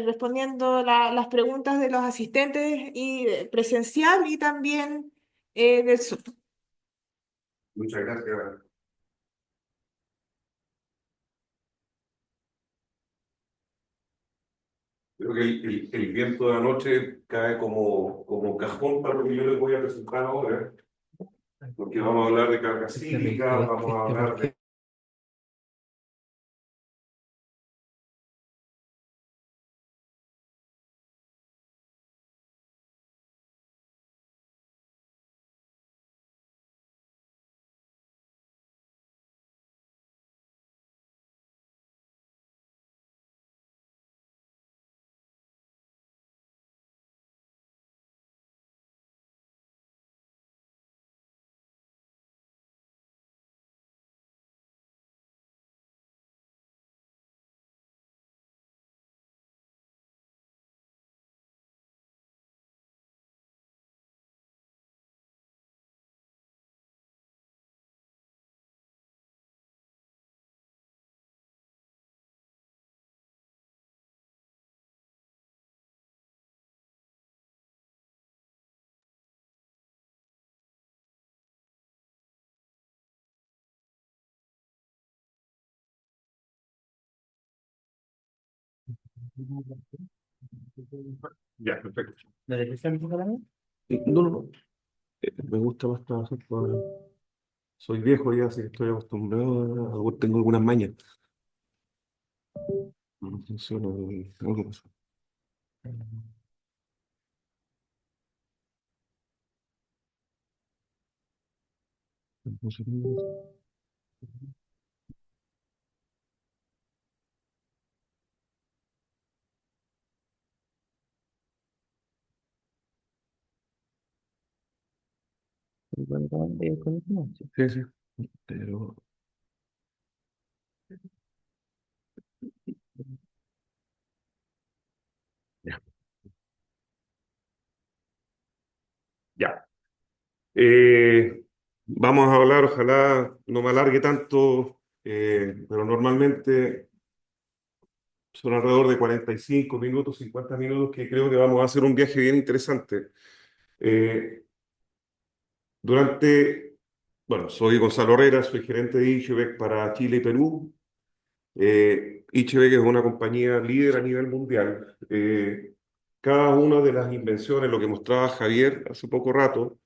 respondiendo las preguntas de los asistentes y presencial y también del Zoom. Muchas gracias. Creo que el viento de la noche cae como cajón para lo que yo les voy a presentar ahora, porque vamos a hablar de carga cíclica, vamos a hablar de... Ya, perfecto. ¿La descripción dijo la mía? No, no, no. Me gusta más trabajar soy viejo ya, así que estoy acostumbrado, tengo algunas mañas. No funciona, algo pasó. No sé. Sí, sí. Pero ya. Ya. Vamos a hablar, ojalá no me alargue tanto pero normalmente son alrededor de 45 minutos, 50 minutos, que creo que vamos a hacer un viaje bien interesante. Eh, bueno, soy Gonzalo Herrera, soy gerente de Ichebec para Chile y Perú. Ichebec es una compañía líder a nivel mundial. Cada una de las invenciones, lo que mostraba Javier hace poco rato,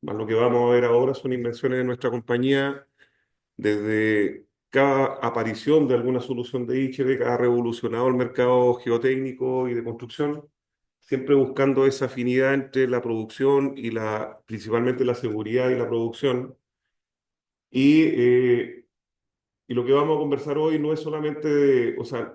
más lo que vamos a ver ahora, son invenciones de nuestra compañía. Desde cada aparición de alguna solución de Ichebec ha revolucionado el mercado geotécnico y de construcción, siempre buscando esa afinidad entre la producción y principalmente la seguridad y la producción. Y, eh, y lo que vamos a conversar hoy no es solamente o sea,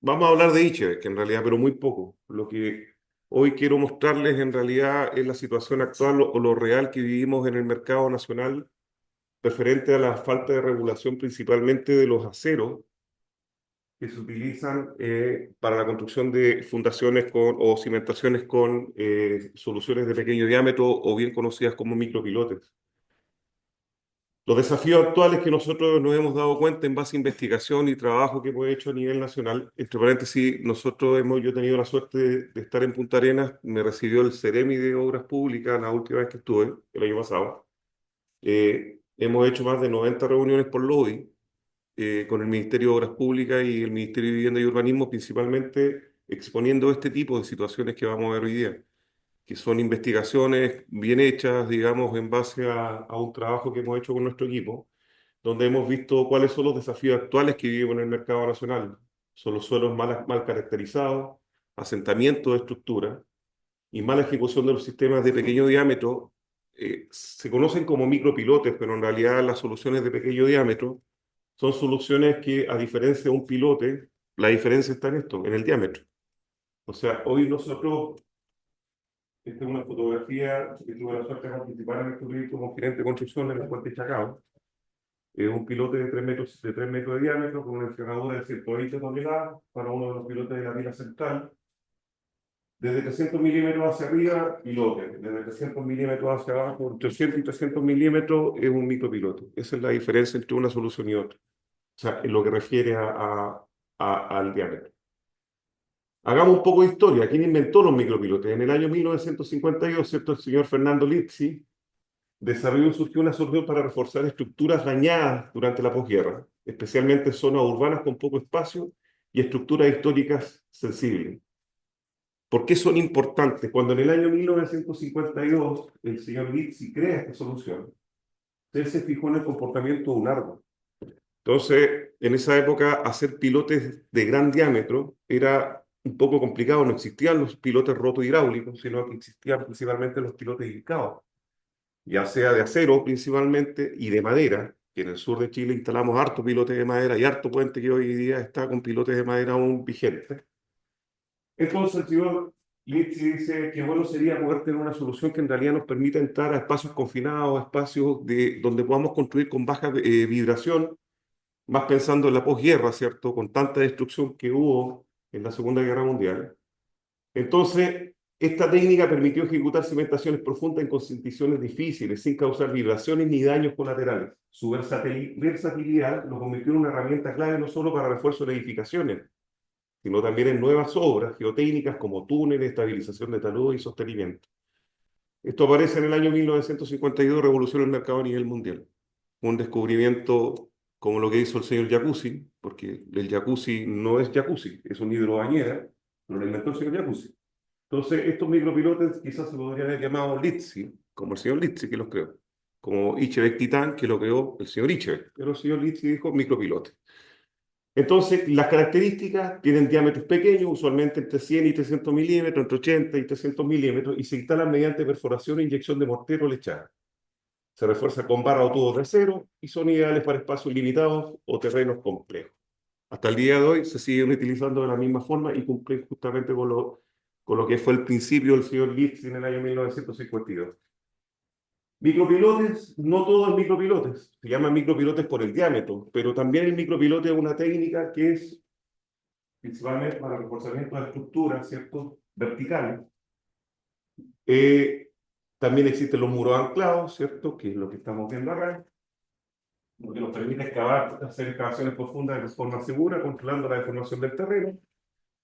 vamos a hablar de Ichebec en realidad, pero muy poco. Lo que hoy quiero mostrarles en realidad es la situación actual o lo real que vivimos en el mercado nacional referente a la falta de regulación principalmente de los aceros que se utilizan para la construcción de fundaciones o cimentaciones con soluciones de pequeño diámetro o bien conocidas como micropilotes. Los desafíos actuales que nosotros nos hemos dado cuenta en base a investigación y trabajo que hemos hecho a nivel nacional, entre paréntesis, yo he tenido la suerte de estar en Punta Arenas, me recibió el Ceremi de Obras Públicas la última vez que estuve, el año pasado. Hemos hecho más de 90 reuniones por lobby con el Ministerio de Obras Públicas y el Ministerio de Vivienda y Urbanismo, principalmente exponiendo este tipo de situaciones que vamos a ver hoy día, que son investigaciones bien hechas, digamos, en base a un trabajo que hemos hecho con nuestro equipo, donde hemos visto cuáles son los desafíos actuales que vivimos en el mercado nacional. Son los suelos mal caracterizados, asentamiento de estructura y mala ejecución de los sistemas de pequeño diámetro. Se conocen como micropilotes, pero en realidad las soluciones de pequeño diámetro son soluciones que, a diferencia de un pilote, la diferencia está en esto, en el diámetro. O sea, hoy nosotros, esta es una fotografía que tuve la suerte de participar en este proyecto como gerente de construcción en el puente Chacao. Es un pilote de 3 metros de diámetro con una envergadura de 120 toneladas para uno de los pilotes de la pila central. Desde 300 milímetros hacia arriba, pilote. Desde 300 milímetros hacia abajo, entre 300 y 300 milímetros es un micropilote. Esa es la diferencia entre una solución y otra. O sea, en lo que refiere al diámetro. Hagamos un poco de historia. ¿Quién inventó los micropilotes? En el año 1952, ¿cierto? El señor Fernando Lizzi surgió una solución para reforzar estructuras dañadas durante la posguerra, especialmente zonas urbanas con poco espacio y estructuras históricas sensibles. ¿Por qué son importantes? Cuando en el año 1952 el señor Lizzi crea esta solución, él se fijó en el comportamiento de un árbol. Entonces, en esa época, hacer pilotes de gran diámetro era un poco complicado. No existían los pilotes rotohidráulicos, sino que existían principalmente los pilotes hincados, ya sea de acero principalmente y de madera, que en el sur de Chile instalamos harto pilotes de madera y harto puente que hoy día está con pilotes de madera aún vigentes. Entonces, el señor Lizzi dice que bueno sería poder tener una solución que en realidad nos permita entrar a espacios confinados, espacios donde podamos construir con baja vibración, más pensando en la posguerra, ¿cierto? Con tanta destrucción que hubo en la Segunda Guerra Mundial. Entonces, esta técnica permitió ejecutar cimentaciones profundas en condiciones difíciles, sin causar vibraciones ni daños colaterales. Su versatilidad lo convirtió en una herramienta clave no solo para refuerzo de edificaciones, sino también en nuevas obras geotécnicas como túneles, estabilización de talud y sostenimiento. Esto aparece en el año 1952, revolucionó el mercado a nivel mundial. Un descubrimiento como lo que hizo el señor Jacuzzi, porque el jacuzzi no es jacuzzi, es un hidrobañera, pero lo inventó el señor Jacuzzi. Entonces, estos micropilotes quizás se podrían haber llamado Lizzi, como el señor Lizzi que los creó, como Ichebec Titan, que lo creó el señor Ichebec, pero el señor Lizzi dijo micropilote. Entonces, las características tienen diámetros pequeños, usualmente entre 100 y 300 milímetros, entre 80 y 300 milímetros, y se instalan mediante perforación e inyección de mortero o lechada. Se refuerza con barra o tubos de acero y son ideales para espacios limitados o terrenos complejos. Hasta el día de hoy se siguen utilizando de la misma forma y cumplen justamente con lo que fue el principio del señor Lizzi en el año 1952. Micropilotes, no todos los micropilotes, se llaman micropilotes por el diámetro, pero también el micropilote es una técnica que es principalmente para el reforzamiento de estructuras, ¿cierto? Verticales. También existen los muros anclados, ¿cierto? Que es lo que estamos viendo acá. lo que nos permite excavar, hacer excavaciones profundas de forma segura, controlando la deformación del terreno.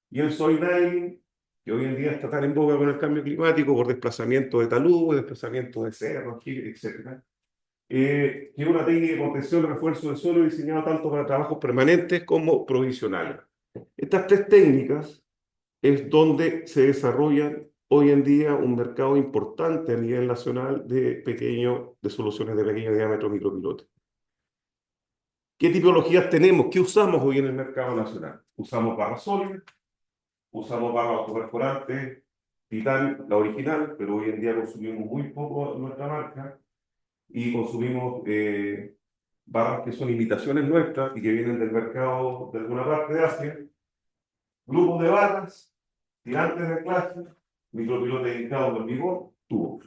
Y el soil drilling, que hoy en día está tan en boga con el cambio climático por desplazamiento de talud, desplazamiento de cerros, etc. Que es una técnica de contención y refuerzo del suelo diseñada tanto para trabajos permanentes como provisionales. Estas tres técnicas es donde se desarrollan hoy en día un mercado importante a nivel nacional de soluciones de pequeño diámetro micropilotes. ¿Qué tipologías tenemos? ¿Qué usamos hoy en el mercado nacional? Usamos barras sólidas, usamos barras autoperforantes, Titan, la original, pero hoy en día consumimos muy poco nuestra marca, y consumimos barras que son imitaciones nuestras y que vienen del mercado de alguna parte de Asia, grupos de barras, tirantes de clase, micropilotes dedicados de hormigón, tubos.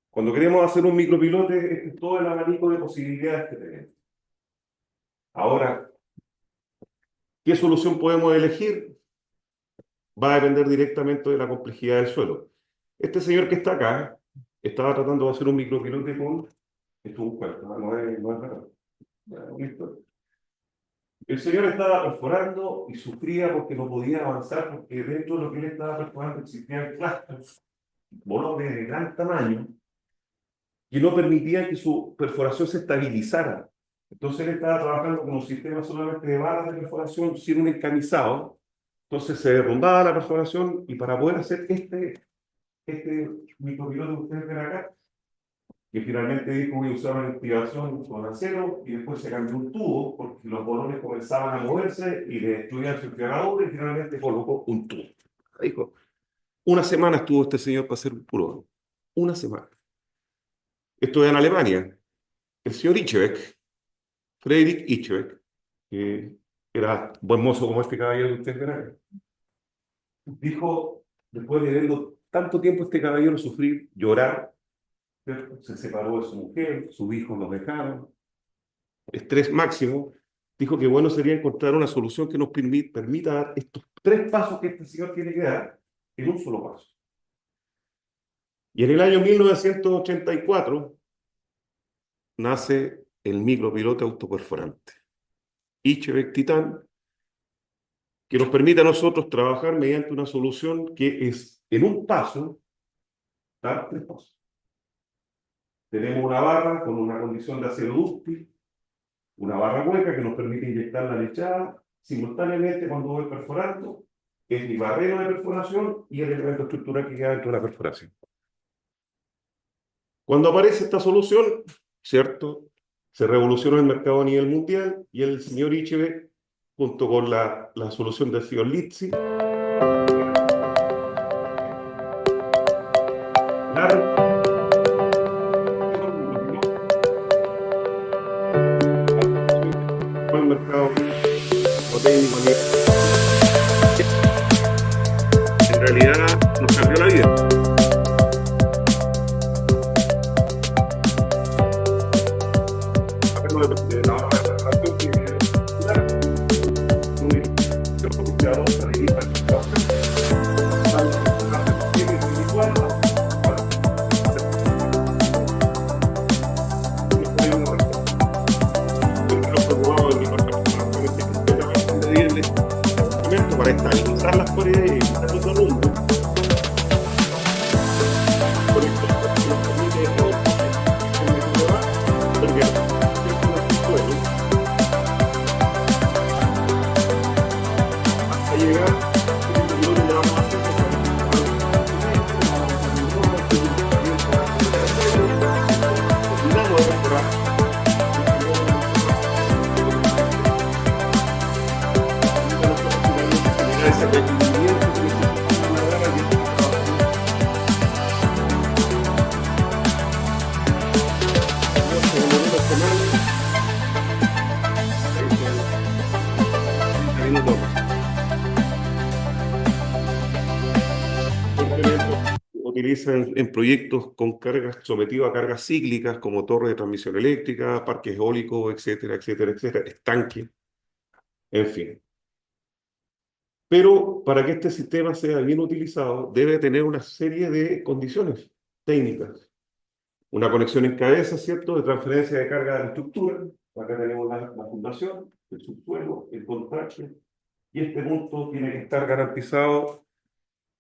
Cuando queremos hacer un micropilote, este es todo el abanico de posibilidades que tenemos. Ahora, ¿qué solución podemos elegir? Va a depender directamente de la complejidad del suelo. Este señor que está acá estaba tratando de hacer un micropilote con... Esto es un cuento, no es verdad. ¿Listo? El señor estaba perforando y sufría porque no podía avanzar, porque dentro de lo que él estaba perforando existían clústeres, bolones de gran tamaño, que no permitían que su perforación se estabilizara. Entonces él estaba trabajando con un sistema solamente de barras de perforación sin un encamisado. Entonces se derrumbaba la perforación, y para poder hacer este micropiloto que ustedes ven acá, que finalmente dijo voy a usar una activación con acero, y después se cambió un tubo porque los bolones comenzaban a moverse y le destruían su enfriador, y finalmente colocó un tubo. Dijo, una semana estuvo este señor para hacer un puro. Una semana. Esto es en Alemania. El señor Ichebek, Friedrich Ichebek, que era buen mozo como este caballero que ustedes ven acá, dijo, después de verlo tanto tiempo este caballero sufrir, llorar, ¿cierto? Se separó de su mujer, sus hijos los dejaron, estrés máximo, dijo que bueno sería encontrar una solución que nos permita dar estos tres pasos que este señor tiene que dar en un solo paso. Y en el año 1984 nace el micropilote autoperforante, Ichebek Titan, que nos permite a nosotros trabajar mediante una solución que es en un paso, dar tres pasos. Tenemos una barra con una condición de acero dúctil, una barra hueca que nos permite inyectar la lechada simultáneamente cuando voy perforando, es mi barrera de perforación y el elemento estructural que queda dentro de la perforación. Cuando aparece esta solución, ¿cierto? Se revolucionó el mercado a nivel mundial, y el señor Ichebek, junto con la solución del señor Litsi, fue el mercado o técnico en realidad nos cambió la vida. Para estabilizar las paredes y evitar los derrumbes. Por esto nos permite porque hasta llegar a lo que vamos a hacer terminamos de perforar. Ese requerimiento que necesita una barra que utiliza en proyectos con cargas sometidos a cargas cíclicas como torres de transmisión eléctrica, parques eólicos, etcétera, etcétera, etcétera, estanques, en fin. Pero para que este sistema sea bien utilizado, debe tener una serie de condiciones técnicas. Una conexión en cabeza, ¿cierto?, de transferencia de carga de la estructura. Acá tenemos la fundación, el subsuelo, el contraste, y este punto tiene que estar garantizado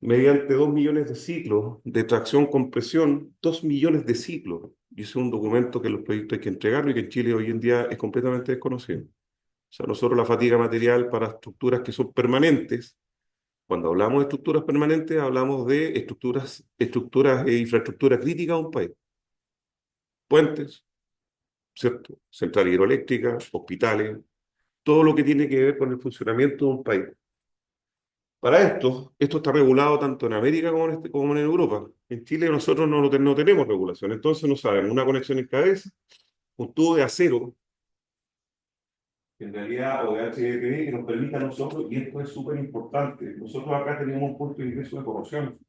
mediante 2 millones de ciclos de tracción-compresión, 2 millones de ciclos. Y ese es un documento que los proyectos hay que entregarlo y que en Chile hoy en día es completamente desconocido. O sea, nosotros la fatiga material para estructuras que son permanentes, cuando hablamos de estructuras permanentes, hablamos de estructuras e infraestructura crítica de un país. Puentes, ¿cierto? Central hidroeléctrica, hospitales, todo lo que tiene que ver con el funcionamiento de un país. Para esto está regulado tanto en América como en Europa. En Chile nosotros no tenemos regulación, entonces no sabemos, una conexión en cabeza, un tubo de acero, en realidad, o de HDPE, que nos permita a nosotros, y esto es súper importante, nosotros acá tenemos un punto de ingreso de corrosión.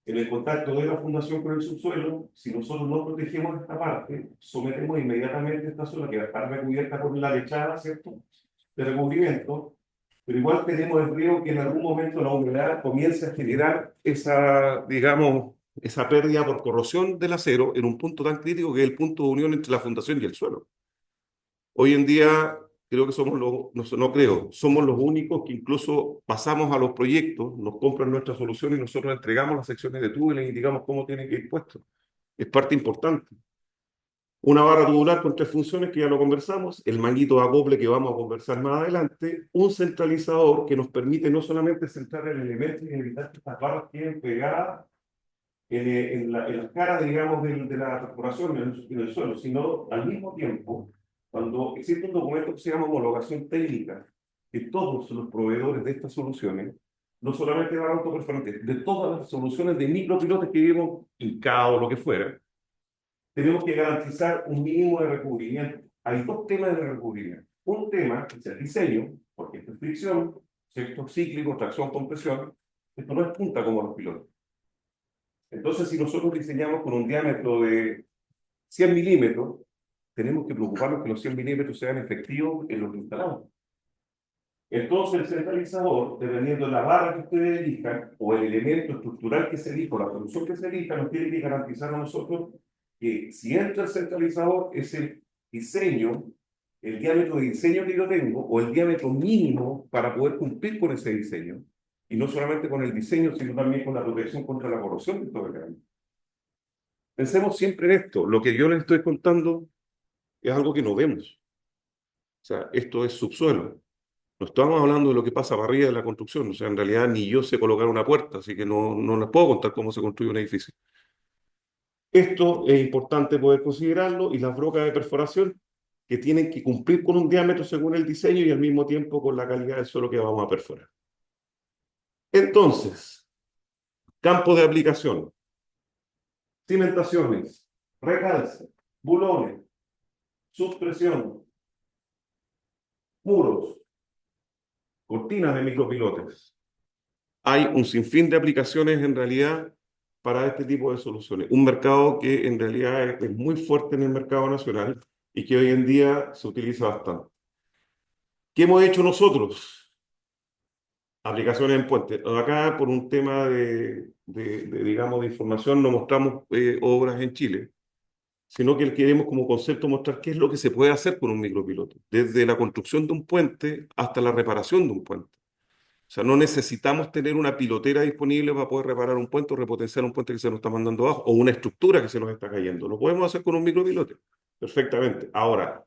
En el contacto de la fundación con el subsuelo, si nosotros no protegemos esta parte, sometemos inmediatamente esta zona que va a estar recubierta por la lechada, ¿cierto?, de recubrimiento, pero igual tenemos el riesgo que en algún momento la humedad comience a generar esa, digamos, esa pérdida por corrosión del acero en un punto tan crítico que es el punto de unión entre la fundación y el suelo. Hoy en día creo que somos los únicos que incluso pasamos a los proyectos, nos compran nuestra solución y nosotros entregamos las secciones de tubo y les indicamos cómo tienen que ir puestos. Es parte importante. Una barra tubular con 3 funciones que ya lo conversamos, el manguito de acople que vamos a conversar más adelante, un centralizador que nos permite no solamente centrar el elemento y evitar que estas barras queden pegadas en las caras, digamos, de la perforación en el suelo, sino al mismo tiempo, cuando existe un documento que se llama homologación técnica, que todos los proveedores de estas soluciones, no solamente de barras autoperforantes, de todas las soluciones de micropilotes que vivimos, ICA o lo que fuera, tenemos que garantizar un mínimo de recubrimiento. Hay 2 temas de recubrimiento. Un tema es el diseño, porque esto es fricción, sector cíclico, tracción, compresión. Esto no es punta como los pilotos. Entonces, si nosotros diseñamos con un diámetro de 100 milímetros, tenemos que preocuparnos que los 100 milímetros sean efectivos en los instalados. Entonces, el centralizador, dependiendo de la barra que ustedes elijan, o el elemento estructural que se elija, o la solución que se elija, nos tiene que garantizar a nosotros que si entra el centralizador, es el diseño, el diámetro de diseño que yo tengo, o el diámetro mínimo para poder cumplir con ese diseño, y no solamente con el diseño, sino también con la protección contra la corrosión de todo el elemento. Pensemos siempre en esto, lo que yo les estoy contando es algo que no vemos. O sea, esto es subsuelo. No estamos hablando de lo que pasa arriba de la construcción, o sea, en realidad ni yo sé colocar una puerta, así que no les puedo contar cómo se construye un edificio. Esto es importante poder considerarlo y las brocas de perforación que tienen que cumplir con un diámetro según el diseño y al mismo tiempo con la calidad del suelo que vamos a perforar. Entonces, campo de aplicación, cimentaciones, recalce, bulones, suspresión, muros, cortinas de micropilotes. Hay un sinfín de aplicaciones en realidad para este tipo de soluciones. Un mercado que en realidad es muy fuerte en el mercado nacional y que hoy en día se utiliza bastante. ¿Qué hemos hecho nosotros? Aplicaciones en puentes. Acá, por un tema digamos, de información, no mostramos obras en Chile, sino que queremos como concepto mostrar qué es lo que se puede hacer con un micropiloto, desde la construcción de un puente hasta la reparación de un puente. O sea, no necesitamos tener una pilotera disponible para poder reparar un puente o repotenciar un puente que se nos está mandando abajo o una estructura que se nos está cayendo. Lo podemos hacer con un micropilote, perfectamente. Ahora,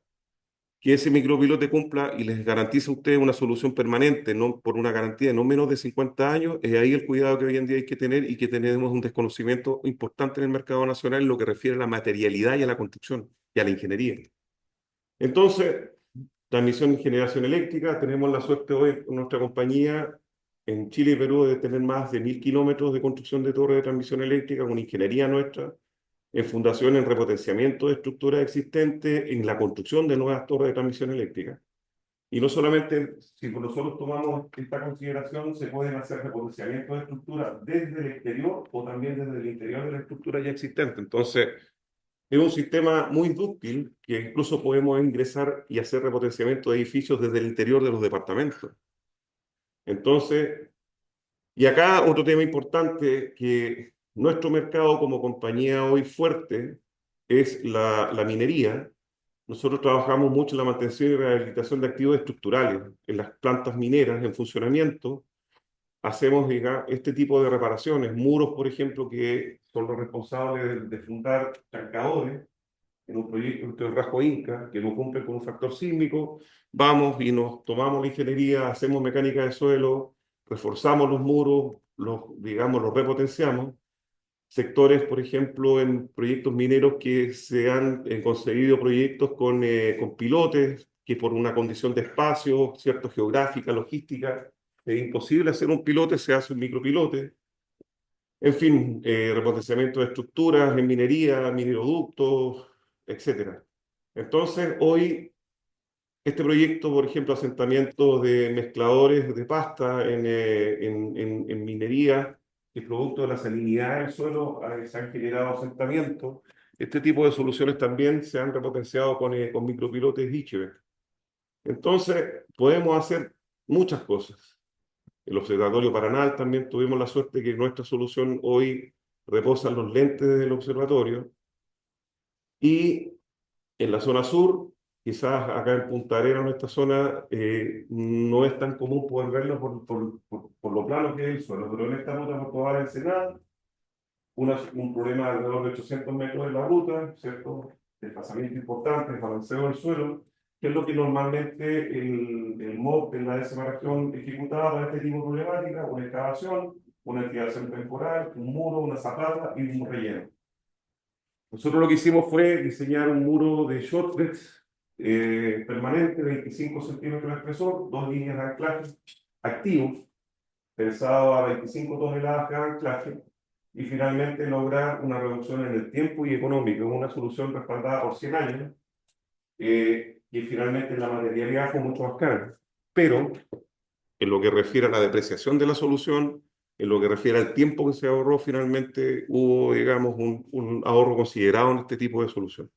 que ese micropilote cumpla y les garantice a ustedes una solución permanente, no por una garantía de no menos de 50 años, es ahí el cuidado que hoy en día hay que tener y que tenemos un desconocimiento importante en el mercado nacional en lo que refiere a la materialidad y a la construcción y a la ingeniería. Entonces, transmisión y generación eléctrica, tenemos la suerte hoy con nuestra compañía en Chile y Perú de tener más de 1000 kilómetros de construcción de torres de transmisión eléctrica con ingeniería nuestra, en fundación, en repotenciamiento de estructuras existentes, en la construcción de nuevas torres de transmisión eléctrica. Y no solamente, si nosotros tomamos esta consideración, se pueden hacer repotenciamientos de estructuras desde el exterior o también desde el interior de la estructura ya existente. Entonces, es un sistema muy dúctil que incluso podemos ingresar y hacer repotenciamiento de edificios desde el interior de los departamentos. Entonces, y acá otro tema importante, que nuestro mercado como compañía hoy fuerte es la minería. Nosotros trabajamos mucho en la mantención y rehabilitación de activos estructurales en las plantas mineras en funcionamiento. Hacemos este tipo de reparaciones, muros, por ejemplo, que son los responsables de fundar trancadores en un proyecto del Rasco Inca, que no cumple con un factor sísmico. Vamos y nos tomamos la ingeniería, hacemos mecánica de suelo, reforzamos los muros, digamos, los repotenciamos. Sectores, por ejemplo, en proyectos mineros que se han concebido proyectos con pilotes, que por una condición de espacio, cierto, geográfica, logística, es imposible hacer un pilote, se hace un micropilote. En fin, repotenciamiento de estructuras en minería, mineroductos, etcétera. Entonces, hoy, este proyecto, por ejemplo, asentamientos de mezcladores de pasta en minería, que producto de la salinidad del suelo, se han generado asentamientos. Este tipo de soluciones también se han repotenciado con micropilotes Ichebe. Entonces, podemos hacer muchas cosas. El Observatorio Paranal también tuvimos la suerte que nuestra solución hoy reposa en los lentes del observatorio. Y en la zona sur, quizás acá en Punta Arenas, en esta zona, no es tan común poder verlo por lo plano que es el suelo, pero en esta ruta por toda la Ensenada, un problema de alrededor de 800 metros de la ruta, ¿cierto? Desplazamiento importante, balanceo del suelo, que es lo que normalmente el MOB en la décima región ejecutaba para este tipo de problemática: una excavación, una entidad temporal, un muro, una zapata y un relleno. Nosotros lo que hicimos fue diseñar un muro de shortbreaks permanente, 25 centímetros de espesor, 2 líneas de anclaje activos, pensado a 25 toneladas cada anclaje, y finalmente lograr una reducción en el tiempo y económico, una solución respaldada por 100 años, y finalmente la materialidad fue mucho más cara. Pero en lo que refiere a la depreciación de la solución, en lo que refiere al tiempo que se ahorró, finalmente hubo, digamos, un ahorro considerado en este tipo de solución.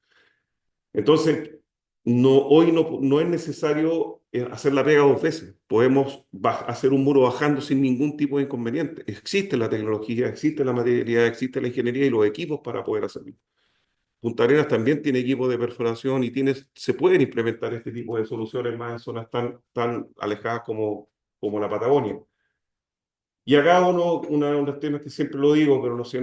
Entonces, hoy no es necesario hacer la pega 2 veces. Podemos hacer un muro bajando sin ningún tipo de inconveniente. Existe la tecnología, existe la materialidad, existe la ingeniería y los equipos para poder hacerlo. Punta Arenas también tiene equipos de perforación y se pueden implementar este tipo de soluciones más en zonas tan alejadas como la Patagonia. Y acá uno de los temas que siempre lo digo, pero nos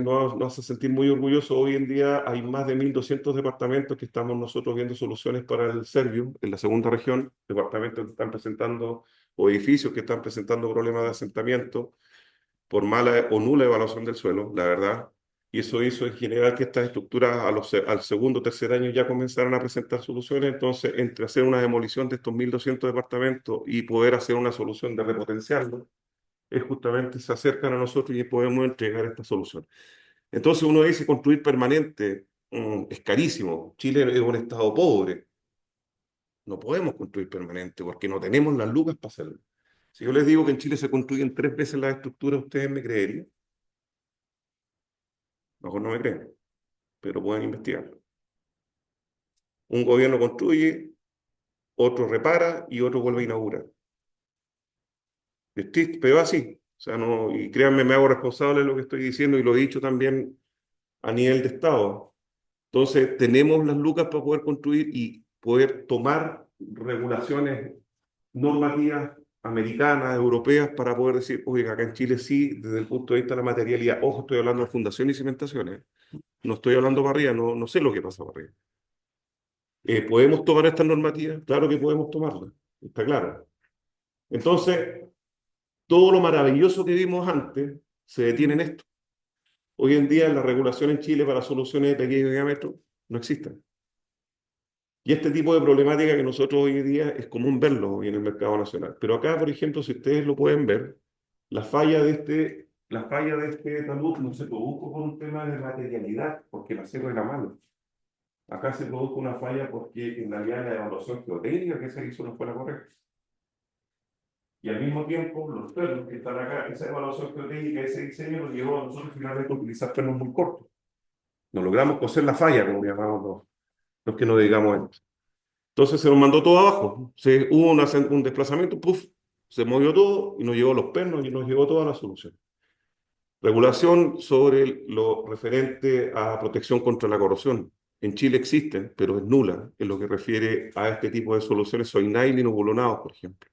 hace sentir muy orgullosos: hoy en día hay más de 1.200 departamentos que estamos nosotros viendo soluciones para el Servium, en la segunda región, departamentos que están presentando, o edificios que están presentando problemas de asentamiento por mala o nula evaluación del suelo, la verdad. Y eso hizo en general que estas estructuras al segundo o tercer año ya comenzaran a presentar soluciones. Entonces, entre hacer una demolición de estos 1.200 departamentos y poder hacer una solución de repotenciarlo, es justamente se acercan a nosotros y podemos entregar esta solución. Entonces uno dice, construir permanente, es carísimo. Chile es un estado pobre. No podemos construir permanente porque no tenemos las lucas para hacerlo. Si yo les digo que en Chile se construyen 3 veces las estructuras, ¿ustedes me creerían? Mejor no me creen, pero pueden investigarlo. Un gobierno construye, otro repara y otro vuelve a inaugurar. Es triste, pero así. O sea, no, y créanme, me hago responsable de lo que estoy diciendo y lo he dicho también a nivel de Estado. Entonces, tenemos las lucas para poder construir y poder tomar regulaciones normativas americanas, europeas, para poder decir, oiga, acá en Chile sí, desde el punto de vista de la materialidad. Ojo, estoy hablando de fundaciones y cimentaciones. No estoy hablando para arriba, no sé lo que pasa para arriba. ¿Podemos tomar estas normativas? Claro que podemos tomarlas, está claro. Entonces, todo lo maravilloso que vimos antes se detiene en esto. Hoy en día la regulación en Chile para soluciones de pequeño diámetro no existen. Y este tipo de problemática que nosotros hoy en día es común verlo hoy en el mercado nacional. Pero acá, por ejemplo, si ustedes lo pueden ver, la falla de este talud no se produjo por un tema de materialidad, porque el acero era malo. Acá se produjo una falla porque en realidad la evaluación geotécnica que se hizo no fue la correcta. Y al mismo tiempo, los pernos que están acá, esa evaluación geotécnica, ese diseño nos llevó a nosotros finalmente a utilizar pernos muy cortos. No logramos coser la falla, como llamamos los que nos dedicamos a esto. Entonces se nos mandó todo abajo. Hubo un desplazamiento, puff, se movió todo y nos llevó los pernos y nos llevó toda la solución. Regulación sobre lo referente a protección contra la corrosión. En Chile existen, pero es nula en lo que refiere a este tipo de soluciones soy-nylon o bolonados, por ejemplo.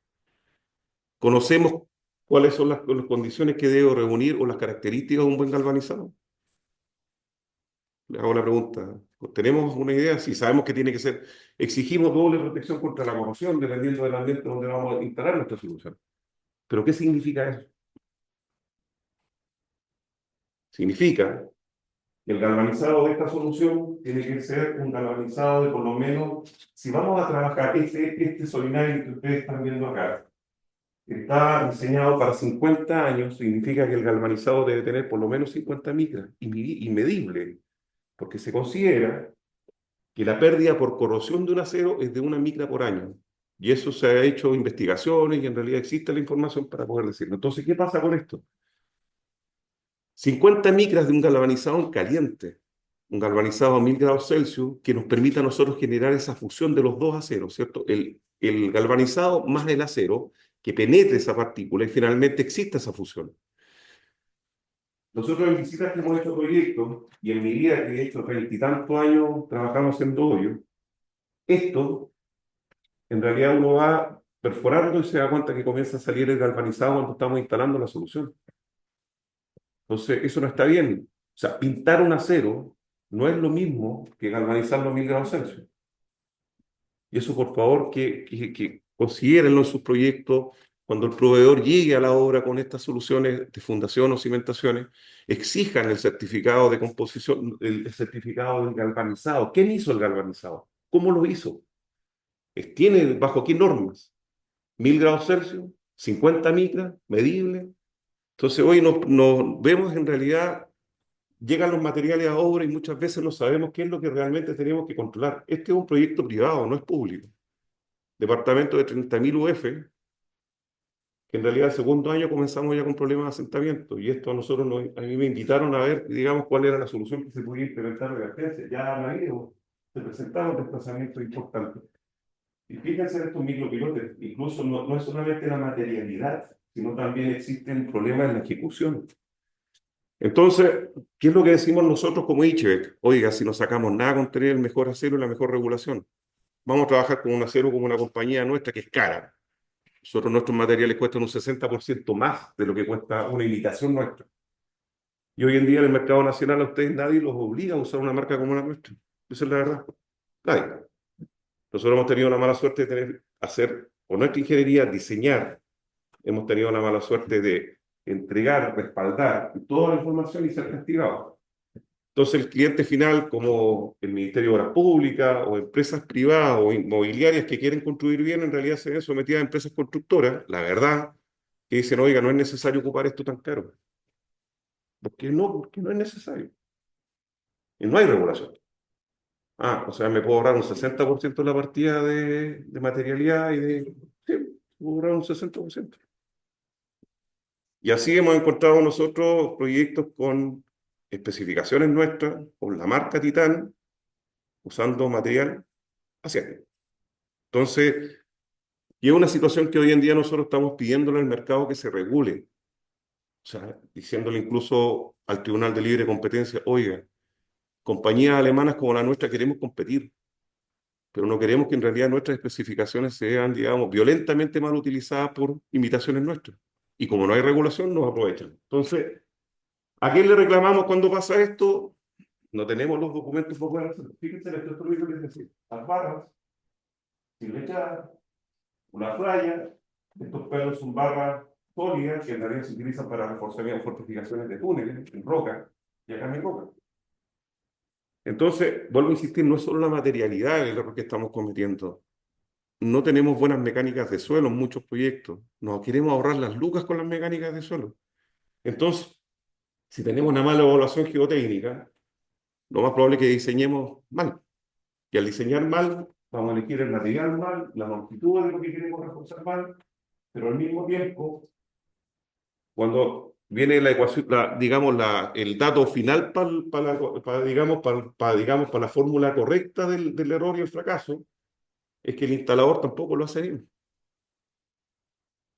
¿Conocemos cuáles son las condiciones que debe reunir o las características de un buen galvanizado? Le hago la pregunta. ¿Tenemos una idea? Si sabemos que tiene que ser, exigimos doble protección contra la corrosión, dependiendo del ambiente donde vamos a instalar nuestra solución. ¿Pero qué significa eso? Significa que el galvanizado de esta solución tiene que ser un galvanizado de por lo menos, si vamos a trabajar este solinario que ustedes están viendo acá, está diseñado para 50 años, significa que el galvanizado debe tener por lo menos 50 micras y medible, porque se considera que la pérdida por corrosión de un acero es de 1 micra por año. Y eso se ha hecho investigaciones y en realidad existe la información para poder decirlo. Entonces, ¿qué pasa con esto? 50 micras de un galvanizado en caliente, un galvanizado a 1000 grados Celsius, que nos permita a nosotros generar esa fusión de los dos aceros, ¿cierto? El galvanizado más el acero, que penetre esa partícula y finalmente exista esa fusión. Nosotros en visitas que hemos hecho proyectos, y en mi vida que he hecho 20 y tantos años trabajando haciendo hoyo, esto, en realidad uno va perforando y se da cuenta que comienza a salir el galvanizado cuando estamos instalando la solución. Entonces, eso no está bien. O sea, pintar un acero no es lo mismo que galvanizarlo a 1000 grados Celsius. Y eso, por favor, que considérenlo en sus proyectos. Cuando el proveedor llegue a la obra con estas soluciones de fundación o cimentaciones, exijan el certificado de composición, el certificado del galvanizado. ¿Quién hizo el galvanizado? ¿Cómo lo hizo? ¿Tiene bajo qué normas? 1000 grados Celsius, 50 micras, medible. Entonces hoy nos vemos en realidad, llegan los materiales a obra y muchas veces no sabemos qué es lo que realmente tenemos que controlar. Este es un proyecto privado, no es público. Departamento de 30.000 UF, que en realidad el segundo año comenzamos ya con problemas de asentamiento. Y esto a mí me invitaron a ver, digamos, cuál era la solución que se podía implementar en emergencia. Ya han habido, se presentaron desplazamientos importantes. Y fíjense en estos micropilotes, incluso no es solamente la materialidad, sino también existen problemas en la ejecución. Entonces, ¿qué es lo que decimos nosotros como ICHEC? Oiga, si no sacamos nada con tener el mejor acero y la mejor regulación, vamos a trabajar con un acero como una compañía nuestra que es cara. Nosotros nuestros materiales cuestan un 60% más de lo que cuesta una imitación nuestra. Y hoy en día en el mercado nacional a ustedes nadie los obliga a usar una marca como la nuestra. Esa es la verdad. Nadie. Nosotros hemos tenido la mala suerte de hacer, con nuestra ingeniería, diseñar. Hemos tenido la mala suerte de entregar, respaldar toda la información y ser castigados. Entonces el cliente final, como el Ministerio de Obras Públicas o empresas privadas o inmobiliarias que quieren construir bien, en realidad se ven sometidas a empresas constructoras, la verdad, que dicen, oiga, no es necesario ocupar esto tan caro. Porque no es necesario. Y no hay regulación. O sea, me puedo ahorrar un 60% de la partida de materialidad sí, puedo ahorrar un 60%. Y así hemos encontrado nosotros proyectos con especificaciones nuestras, con la marca Titán, usando material asiático. Entonces, y es una situación que hoy en día nosotros estamos pidiéndole al mercado que se regule. O sea, diciéndole incluso al Tribunal de Libre Competencia, oiga, compañías alemanas como la nuestra queremos competir, pero no queremos que en realidad nuestras especificaciones sean, digamos, violentamente mal utilizadas por imitaciones nuestras. Y como no hay regulación, nos aprovechan. Entonces, ¿a quién le reclamamos cuando pasa esto? No tenemos los documentos para poder hacerlo. Fíjense el estructura que les decía. Las barras, sin lechada, una raya. Estos pelos son barras sólidas que en realidad se utilizan para reforzamiento, fortificaciones de túneles, en roca, y acá no hay roca. Entonces, vuelvo a insistir, no es solo la materialidad el error que estamos cometiendo. No tenemos buenas mecánicas de suelo en muchos proyectos. Nos queremos ahorrar las lucas con las mecánicas de suelo. Entonces, si tenemos una mala evaluación geotécnica, lo más probable es que diseñemos mal. Y al diseñar mal, vamos a elegir el material mal, la longitud de lo que queremos reforzar mal, pero al mismo tiempo, cuando viene la ecuación, digamos, el dato final para la fórmula correcta del error y el fracaso, es que el instalador tampoco lo hace bien.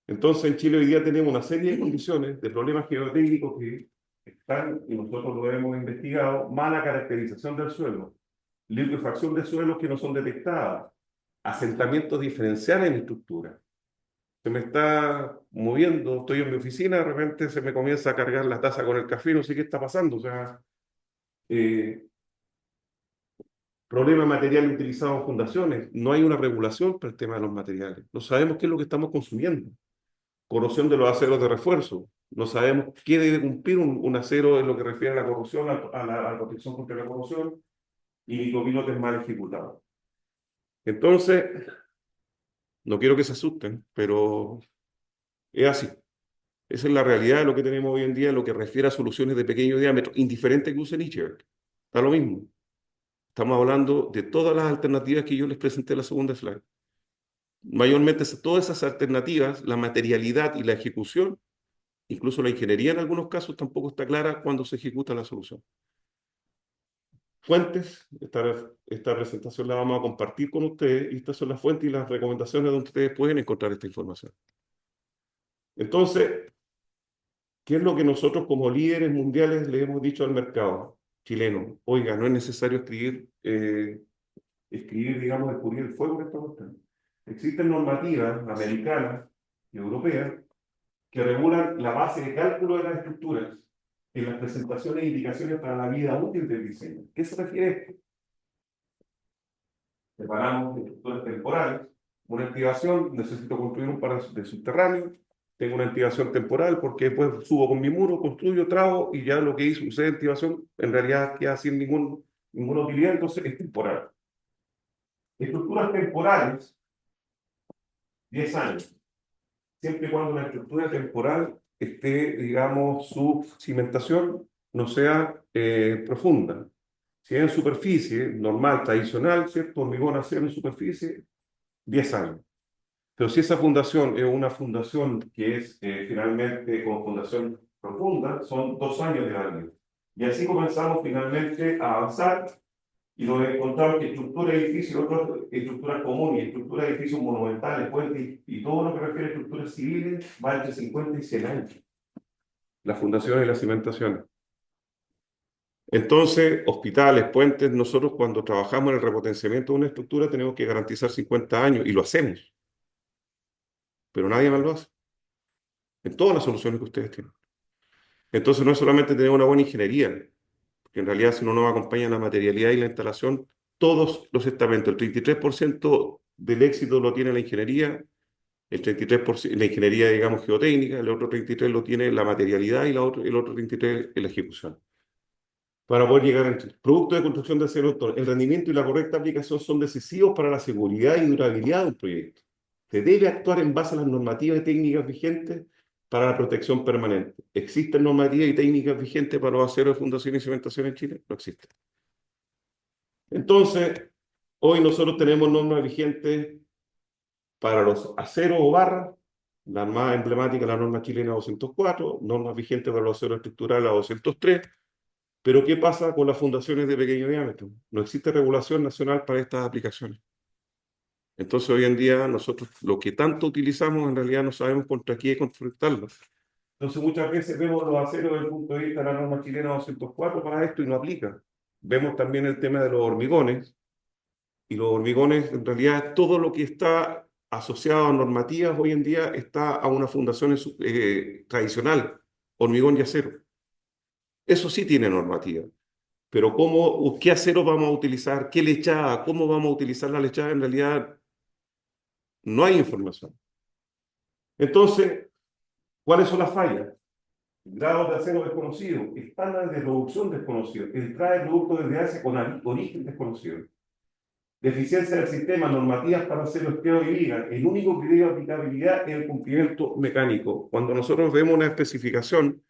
Entonces, en Chile hoy día tenemos una serie de condiciones, de problemas geotécnicos que están, y nosotros lo hemos investigado, mala caracterización del suelo. liquefacción de suelos que no son detectadas, asentamientos diferenciales en estructura. Se me está moviendo, estoy en mi oficina, de repente se me comienza a cargar la taza con el café, no sé qué está pasando. O sea, problema material utilizado en fundaciones. No hay una regulación para el tema de los materiales. No sabemos qué es lo que estamos consumiendo. Corrosión de los aceros de refuerzo. No sabemos qué debe cumplir un acero en lo que refiere a la corrosión, a la protección contra la corrosión, y micropilotes mal ejecutados. Entonces, no quiero que se asusten, pero es así. Esa es la realidad de lo que tenemos hoy en día en lo que refiere a soluciones de pequeño diámetro, indiferente que usen Ichthys. Está lo mismo. Estamos hablando de todas las alternativas que yo les presenté en la segunda slide. Mayormente todas esas alternativas, la materialidad y la ejecución, incluso la ingeniería en algunos casos tampoco está clara cuando se ejecuta la solución. Fuentes, esta presentación la vamos a compartir con ustedes y estas son las fuentes y las recomendaciones donde ustedes pueden encontrar esta información. Entonces, ¿qué es lo que nosotros como líderes mundiales le hemos dicho al mercado chileno? Oiga, no es necesario escribir, digamos, descubrir el fuego que está buscando. Existen normativas americanas y europeas que regulan la base de cálculo de las estructuras en las presentaciones e indicaciones para la vida útil del diseño. ¿Qué se refiere a esto? Separamos estructuras temporales. Una activación, necesito construir un paraje de subterráneo, tengo una activación temporal porque después subo con mi muro, construyo, trago y ya lo que hice, usé activación, en realidad queda sin ninguna utilidad, entonces es temporal. Estructuras temporales, 10 años. Siempre y cuando la estructura temporal esté, digamos, su cimentación no sea profunda. Si es en superficie, normal, tradicional, ¿cierto? Hormigón, acero en superficie, 10 años. Pero si esa fundación es una fundación que es finalmente con fundación profunda, son 2 años de año. Y así comenzamos finalmente a avanzar y nos encontramos que estructura de edificios, otras estructuras comunes, estructuras de edificios monumentales, puentes y todo lo que refiere a estructuras civiles va entre 50 y 100 años. Las fundaciones y las cimentaciones. Entonces, hospitales, puentes, nosotros cuando trabajamos en el repotenciamiento de una estructura tenemos que garantizar 50 años y lo hacemos. Pero nadie más lo hace. En todas las soluciones que ustedes tienen. Entonces no es solamente tener una buena ingeniería, porque en realidad si no nos acompaña la materialidad y la instalación, todos los estamentos, el 33% del éxito lo tiene la ingeniería, el 33% la ingeniería, digamos, geotécnica, el otro 33% lo tiene la materialidad y el otro 33% en la ejecución. Para poder llegar a productos de construcción de acero, el rendimiento y la correcta aplicación son decisivos para la seguridad y durabilidad de un proyecto. Se debe actuar en base a las normativas y técnicas vigentes para la protección permanente. ¿Existen normativas y técnicas vigentes para los aceros de fundación y cimentación en Chile? No existen. Entonces, hoy nosotros tenemos normas vigentes para los aceros o barras, la más emblemática, la norma chilena 204, normas vigentes para los aceros estructurales la 203, pero ¿qué pasa con las fundaciones de pequeño diámetro? No existe regulación nacional para estas aplicaciones. Entonces hoy en día nosotros lo que tanto utilizamos en realidad no sabemos contra qué confrontarlas. Entonces muchas veces vemos los aceros desde el punto de vista de la norma chilena 204 para esto y no aplica. Vemos también el tema de los hormigones, y los hormigones en realidad todo lo que está asociado a normativas hoy en día está a una fundación tradicional, hormigón y acero. Eso sí tiene normativa. Pero ¿qué acero vamos a utilizar? ¿Qué lechada? ¿Cómo vamos a utilizar la lechada? En realidad no hay información. Entonces, ¿cuáles son las fallas? Grados de acero desconocido, estándares de producción desconocidos, entrada de productos desde Asia con origen desconocido, deficiencia del sistema, normativas para acero, esclero y viga. El único criterio de aplicabilidad es el cumplimiento mecánico. Cuando nosotros vemos una especificación,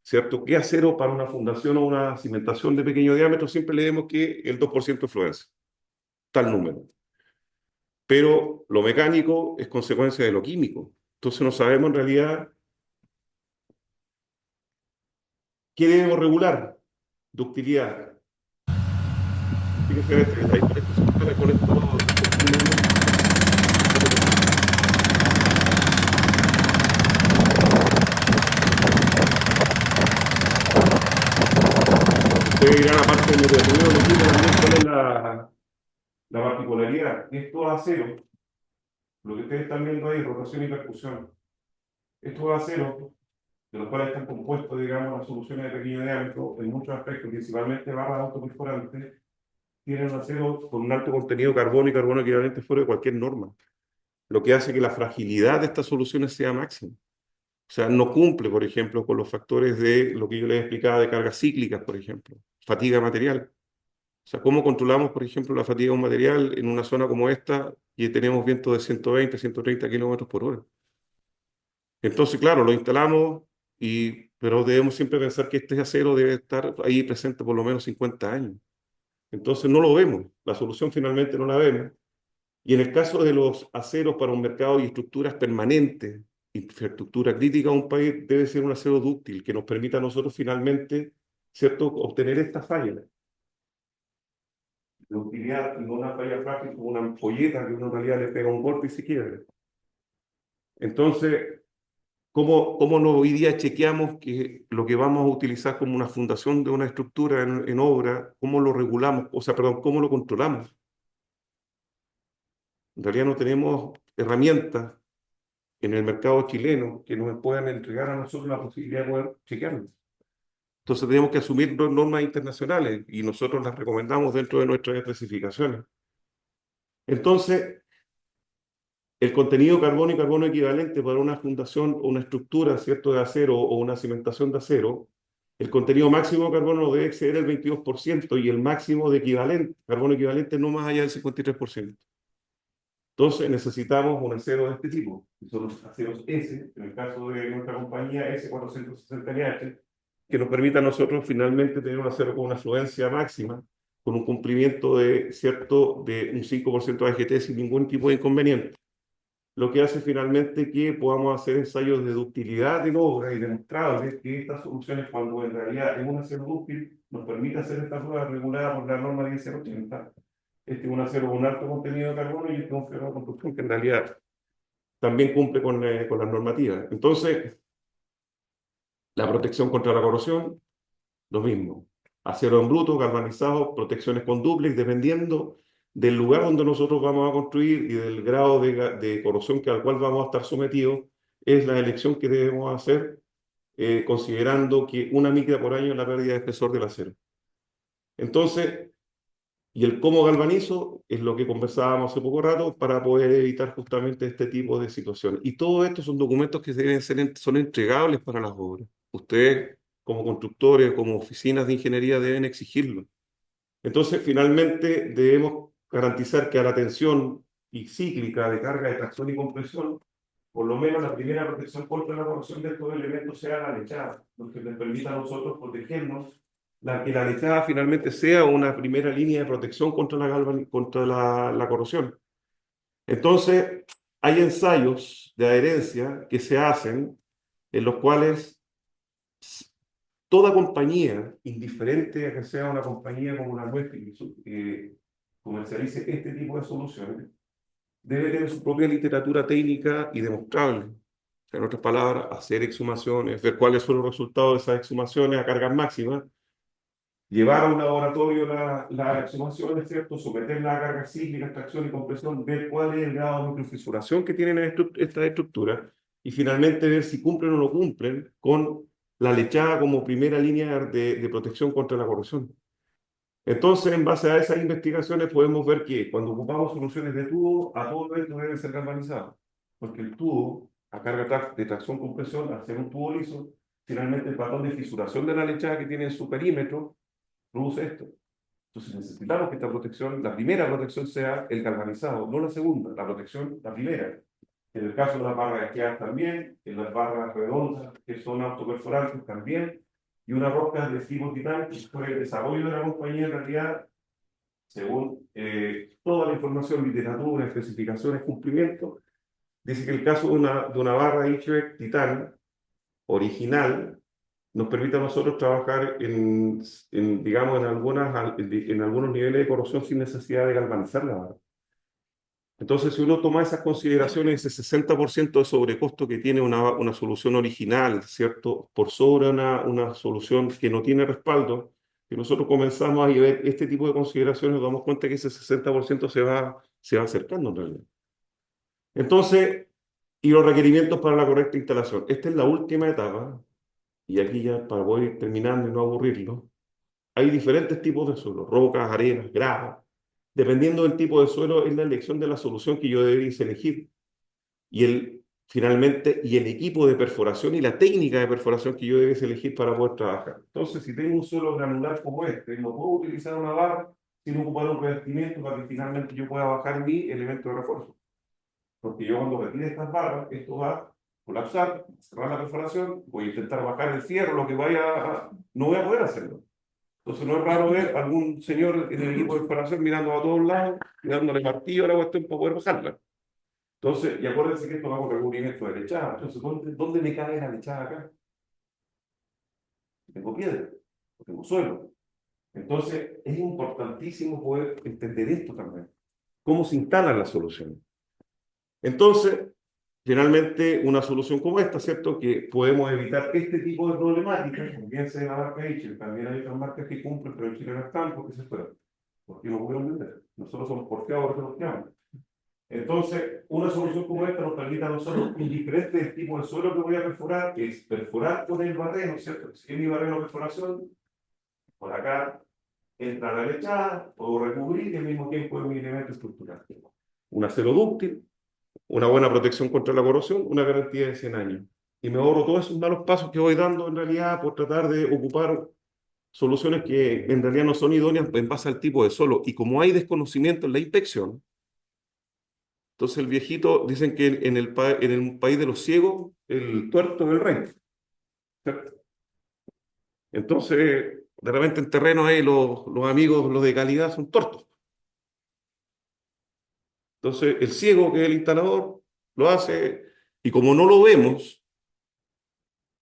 ¿cierto? ¿Qué acero para una fundación o una cimentación de pequeño diámetro? Siempre le vemos que el 2% de fluencia, tal número. Pero lo mecánico es consecuencia de lo químico. Entonces no sabemos en realidad qué debemos regular. Ductilidad. Fíjense, ahí con esto. ustedes dirán, aparte de determinado motivo, también cuál es la particularidad. Esto es acero, lo que ustedes están viendo ahí, rotación y percusión. Estos aceros, de los cuales están compuestos, digamos, las soluciones de pequeño diámetro, en muchos aspectos, principalmente barras autoperforantes, tienen un acero con un alto contenido de carbono y carbono equivalente fuera de cualquier norma, lo que hace que la fragilidad de estas soluciones sea máxima. O sea, no cumple, por ejemplo, con los factores de lo que yo les explicaba de cargas cíclicas, por ejemplo, fatiga material. O sea, ¿cómo controlamos, por ejemplo, la fatiga de un material en una zona como esta y tenemos vientos de 120, 130 kilómetros por hora? Entonces, claro, lo instalamos, pero debemos siempre pensar que este acero debe estar ahí presente por lo menos 50 años. Entonces no lo vemos, la solución finalmente no la vemos. Y en el caso de los aceros para un mercado y estructuras permanentes, infraestructura crítica de un país, debe ser un acero dúctil que nos permita a nosotros finalmente, ¿cierto?, obtener esta falla de utilidad y no una falla frágil como una ampolleta que uno en realidad le pega un golpe y se quiebra. Entonces, ¿cómo no hoy día chequeamos que lo que vamos a utilizar como una fundación de una estructura en obra, cómo lo regulamos, o sea, perdón, cómo lo controlamos? En realidad no tenemos herramientas en el mercado chileno que nos puedan entregar a nosotros la posibilidad de poder chequearlo. Entonces tenemos que asumir normas internacionales y nosotros las recomendamos dentro de nuestras especificaciones. Entonces, el contenido carbono y carbono equivalente para una fundación o una estructura, ¿cierto?, de acero o una cimentación de acero, el contenido máximo de carbono no debe exceder el 22% y el máximo de carbono equivalente no más allá del 53%. Entonces necesitamos un acero de este tipo, que son los aceros S, en el caso de nuestra compañía S460NH, que nos permita a nosotros finalmente tener un acero con una fluencia máxima, con un cumplimiento de un 5% de AGT sin ningún tipo de inconveniente. Lo que hace finalmente que podamos hacer ensayos de ductilidad en obra y demostrarles que estas soluciones, cuando en realidad es un acero dúctil, nos permite hacer esta prueba regulada por la norma 10080. Este es un acero con alto contenido de carbono y este es un ferro de construcción que en realidad también cumple con las normativas. Entonces, la protección contra la corrosión, lo mismo. Acero en bruto, galvanizado, protecciones con dúplex, dependiendo del lugar donde nosotros vamos a construir y del grado de corrosión al cual vamos a estar sometidos, es la elección que debemos hacer, considerando que 1 micra por año es la pérdida de espesor del acero. Entonces, y el cómo galvanizo es lo que conversábamos hace poco rato para poder evitar justamente este tipo de situaciones. Y todo esto son documentos que son entregables para las obras. Ustedes, como constructores, como oficinas de ingeniería, deben exigirlo. Entonces, finalmente, debemos garantizar que a la tensión y cíclica de carga de tracción y compresión, por lo menos la primera protección contra la corrosión de estos elementos sea la lechada, lo que les permita a nosotros protegernos, que la lechada finalmente sea una primera línea de protección contra la corrosión. Entonces, hay ensayos de adherencia que se hacen en los cuales toda compañía, indiferente a que sea una compañía como la nuestra que comercialice este tipo de soluciones, debe tener su propia literatura técnica y demostrable. O sea, en otras palabras, hacer exhumaciones, ver cuáles son los resultados de esas exhumaciones a cargas máximas, llevar a un laboratorio las exhumaciones, ¿cierto?, someterlas a cargas cíclicas, extracción y compresión, ver cuál es el grado de microfisuración que tienen estas estructuras y finalmente ver si cumplen o no cumplen con la lechada como primera línea de protección contra la corrosión. Entonces, en base a esas investigaciones podemos ver que cuando ocupamos soluciones de tubo, a todo esto deben ser galvanizados, porque el tubo, a carga de tracción-compresión, al ser un tubo liso, finalmente el patrón de fisuración de la lechada que tiene en su perímetro produce esto. Entonces necesitamos que esta protección, la primera protección sea el galvanizado, no la segunda, la protección, la primera. En el caso de las barras esquiadas también, en las barras redondas, que son autoperforantes también, y una rosca de tipo titán, que fue el desarrollo de la compañía en realidad, según toda la información, literatura, especificaciones, cumplimiento, dice que el caso de una barra Ichbec titán original nos permite a nosotros trabajar digamos, en algunos niveles de corrosión sin necesidad de galvanizar la barra. Entonces, si uno toma esas consideraciones, ese 60% de sobrecosto que tiene una solución original, ¿cierto?, por sobre una solución que no tiene respaldo, Si nosotros comenzamos a ver este tipo de consideraciones, nos damos cuenta que ese 60% se va acercando en realidad. Entonces, y los requerimientos para la correcta instalación. Esta es la última etapa, y aquí ya para poder ir terminando y no aburrirlo. Hay diferentes tipos de suelo, rocas, arenas, grava. Dependiendo del tipo de suelo, es la elección de la solución que yo debería elegir. Finalmente, el equipo de perforación y la técnica de perforación que yo debería elegir para poder trabajar. Entonces, si tengo un suelo granular como este, no puedo utilizar una barra sin ocupar un revestimiento para que finalmente yo pueda bajar mi elemento de refuerzo. Porque yo cuando retire estas barras, esto va a colapsar, cerrar la perforación, voy a intentar bajar el fierro, lo que no voy a poder hacerlo. Entonces no es raro ver a algún señor en el equipo de perforación mirando a todos lados, dándole martillo a la cuestión para poder bajarla. Entonces, y acuérdense que esto va con recubrimiento de lechada. Entonces, ¿dónde me cabe la lechada acá? Tengo piedra, tengo suelo. Entonces, es importantísimo poder entender esto también. ¿Cómo se instalan las soluciones? Entonces, finalmente, una solución como esta, ¿cierto? Que podemos evitar este tipo de problemáticas, también sea la marca Eicher, también hay otras marcas que cumplen, pero en Chile no están porque se fueron. Porque no pudieron vender. Nosotros somos porfiados, por eso nos quedamos. Entonces, una solución como esta nos permite a nosotros, indiferente del tipo de suelo que voy a perforar, que es perforar con el barreno, ¿cierto? Si es mi barreno de perforación, por acá entra la lechada, puedo recubrir y al mismo tiempo es mi elemento estructural. Un acero dúctil, una buena protección contra la corrosión, una garantía de 100 años. Y me ahorro todos esos malos pasos que voy dando en realidad por tratar de ocupar soluciones que en realidad no son idóneas en base al tipo de suelo. Y como hay desconocimiento en la inspección, entonces el viejito, dicen que en el país de los ciegos, el tuerto es el rey. ¿Cierto? Entonces, de repente en terreno ahí los amigos, los de calidad, son tortos. Entonces, el ciego, que es el instalador, lo hace, y como no lo vemos,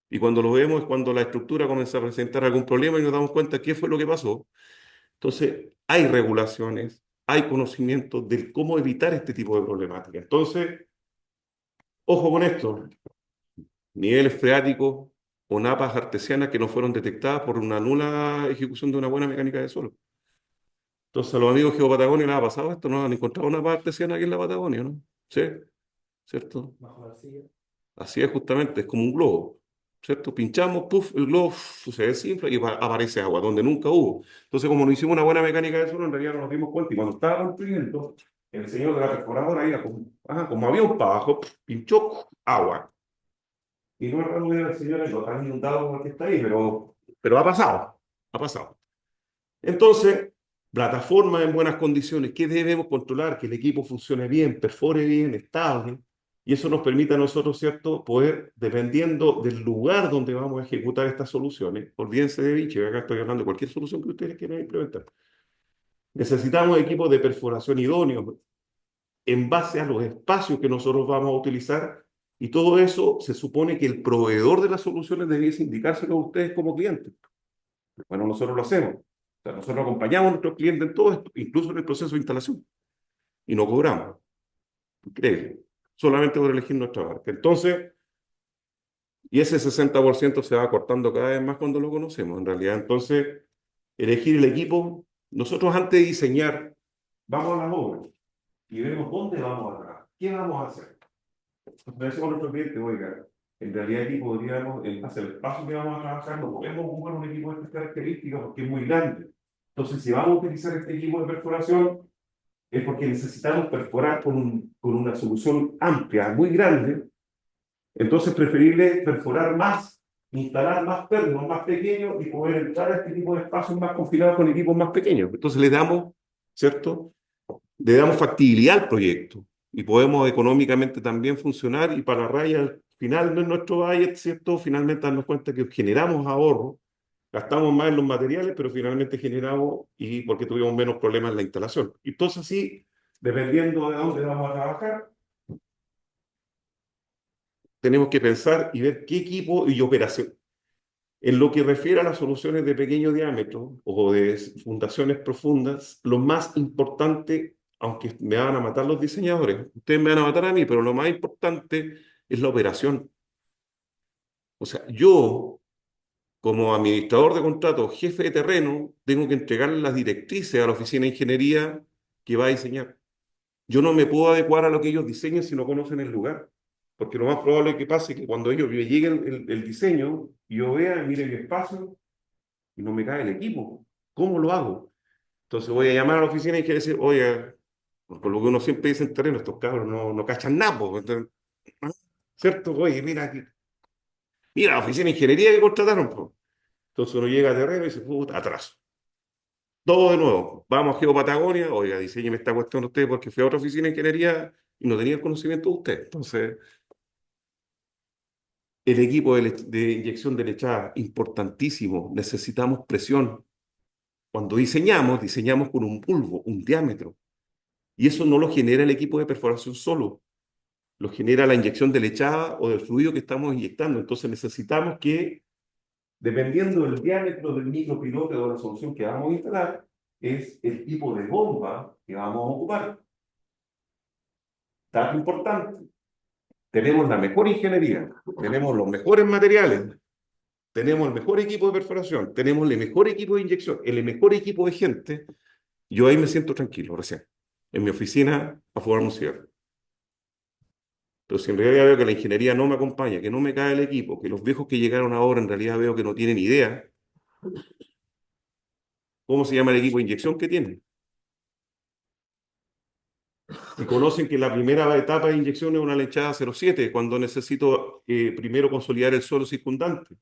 y cuando lo vemos es cuando la estructura comienza a presentar algún problema y nos damos cuenta qué fue lo que pasó. Entonces, hay regulaciones, hay conocimiento de cómo evitar este tipo de problemática. Entonces, ojo con esto, niveles freáticos o napas artesianas que no fueron detectadas por una nula ejecución de una buena mecánica de suelo. Entonces, a los amigos geopatagonia les ha pasado esto, no han encontrado una napa artesiana aquí en la Patagonia, ¿no? ¿Sí? ¿Cierto? Bajo la silla. Así es justamente, es como un globo, ¿cierto? Pinchamos, puff, el globo se desinfla y aparece agua, donde nunca hubo. Entonces, como no hicimos una buena mecánica de suelo, en realidad no nos dimos cuenta. Y cuando estaba construyendo, el señor de la perforadora iba como avión para abajo, pinchó agua. Y no es raro ver al señor lo tan inundado como el que está ahí, pero ha pasado, ha pasado. Entonces, plataforma en buenas condiciones, ¿qué debemos controlar? Que el equipo funcione bien, perfore bien, estable. Y eso nos permite a nosotros, ¿cierto?, poder, dependiendo del lugar donde vamos a ejecutar estas soluciones, olvídense de Vinci, acá estoy hablando de cualquier solución que ustedes quieran implementar. Necesitamos equipos de perforación idóneos en base a los espacios que nosotros vamos a utilizar, y todo eso se supone que el proveedor de las soluciones debiese indicárselo a ustedes como clientes. Bueno, nosotros lo hacemos. O sea, nosotros acompañamos a nuestros clientes en todo esto, incluso en el proceso de instalación, y no cobramos. Increíble. Solamente por elegir nuestra marca. Entonces, y ese 60% se va cortando cada vez más cuando lo conocemos, en realidad. Entonces, elegir el equipo, nosotros antes de diseñar, vamos a las obras y vemos dónde vamos a trabajar, qué vamos a hacer. Entonces, decimos a nuestro cliente, oiga, en realidad aquí podríamos, en base al espacio que vamos a trabajar, no podemos ocupar un equipo de estas características porque es muy grande. Entonces, si vamos a utilizar este equipo de perforación, es porque necesitamos perforar con una solución amplia, muy grande. Entonces, preferible perforar más, instalar más pernos más pequeños y poder entrar a este tipo de espacios más confinados con equipos más pequeños. Entonces, le damos, ¿cierto? Le damos factibilidad al proyecto y podemos económicamente también funcionar, y para la raya al final de nuestro budget, ¿cierto? Finalmente darnos cuenta que generamos ahorro, gastamos más en los materiales, pero finalmente generamos, y porque tuvimos menos problemas en la instalación. Entonces, sí, dependiendo de dónde vamos a trabajar, tenemos que pensar y ver qué equipo y operación. En lo que refiere a las soluciones de pequeño diámetro o de fundaciones profundas, lo más importante, aunque me van a matar los diseñadores, ustedes me van a matar a mí, pero lo más importante es la operación. O sea, yo como administrador de contratos, jefe de terreno, tengo que entregarle las directrices a la oficina de ingeniería que va a diseñar. Yo no me puedo adecuar a lo que ellos diseñen si no conocen el lugar, porque lo más probable que pase es que cuando ellos me lleguen el diseño, yo vea, mire mi espacio y no me cae el equipo. ¿Cómo lo hago? Entonces voy a llamar a la oficina y quiero decir, oye, por lo que uno siempre dice en terreno, estos cabros no cachan nada, po. Entonces, ¿ah? ¿Cierto? Oye, mira aquí. Mira, la oficina de ingeniería que contrataron, po. Entonces uno llega a terreno y dice, puta, atraso. Todo de nuevo. Vamos a Geopatagonia, oiga, diseñeme esta cuestión usted porque fui a otra oficina de ingeniería y no tenía el conocimiento de usted. Entonces, el equipo de inyección de lechada, importantísimo. Necesitamos presión. Cuando diseñamos con un bulbo, un diámetro. Y eso no lo genera el equipo de perforación solo. Lo genera la inyección de lechada o del fluido que estamos inyectando. Entonces necesitamos que, dependiendo del diámetro del micropilote o de la solución que vamos a instalar, es el tipo de bomba que vamos a ocupar. Dato importante. Tenemos la mejor ingeniería, tenemos los mejores materiales, tenemos el mejor equipo de perforación, tenemos el mejor equipo de inyección, el mejor equipo de gente. Yo ahí me siento tranquilo recién, en mi oficina a fumar un cigarro. Pero si en realidad veo que la ingeniería no me acompaña, que no me cae el equipo, que los viejos que llegaron ahora en realidad veo que no tienen idea, ¿cómo se llama el equipo de inyección que tienen? Y conocen que la primera etapa de inyección es una lechada 0,7, cuando necesito primero consolidar el suelo circundante,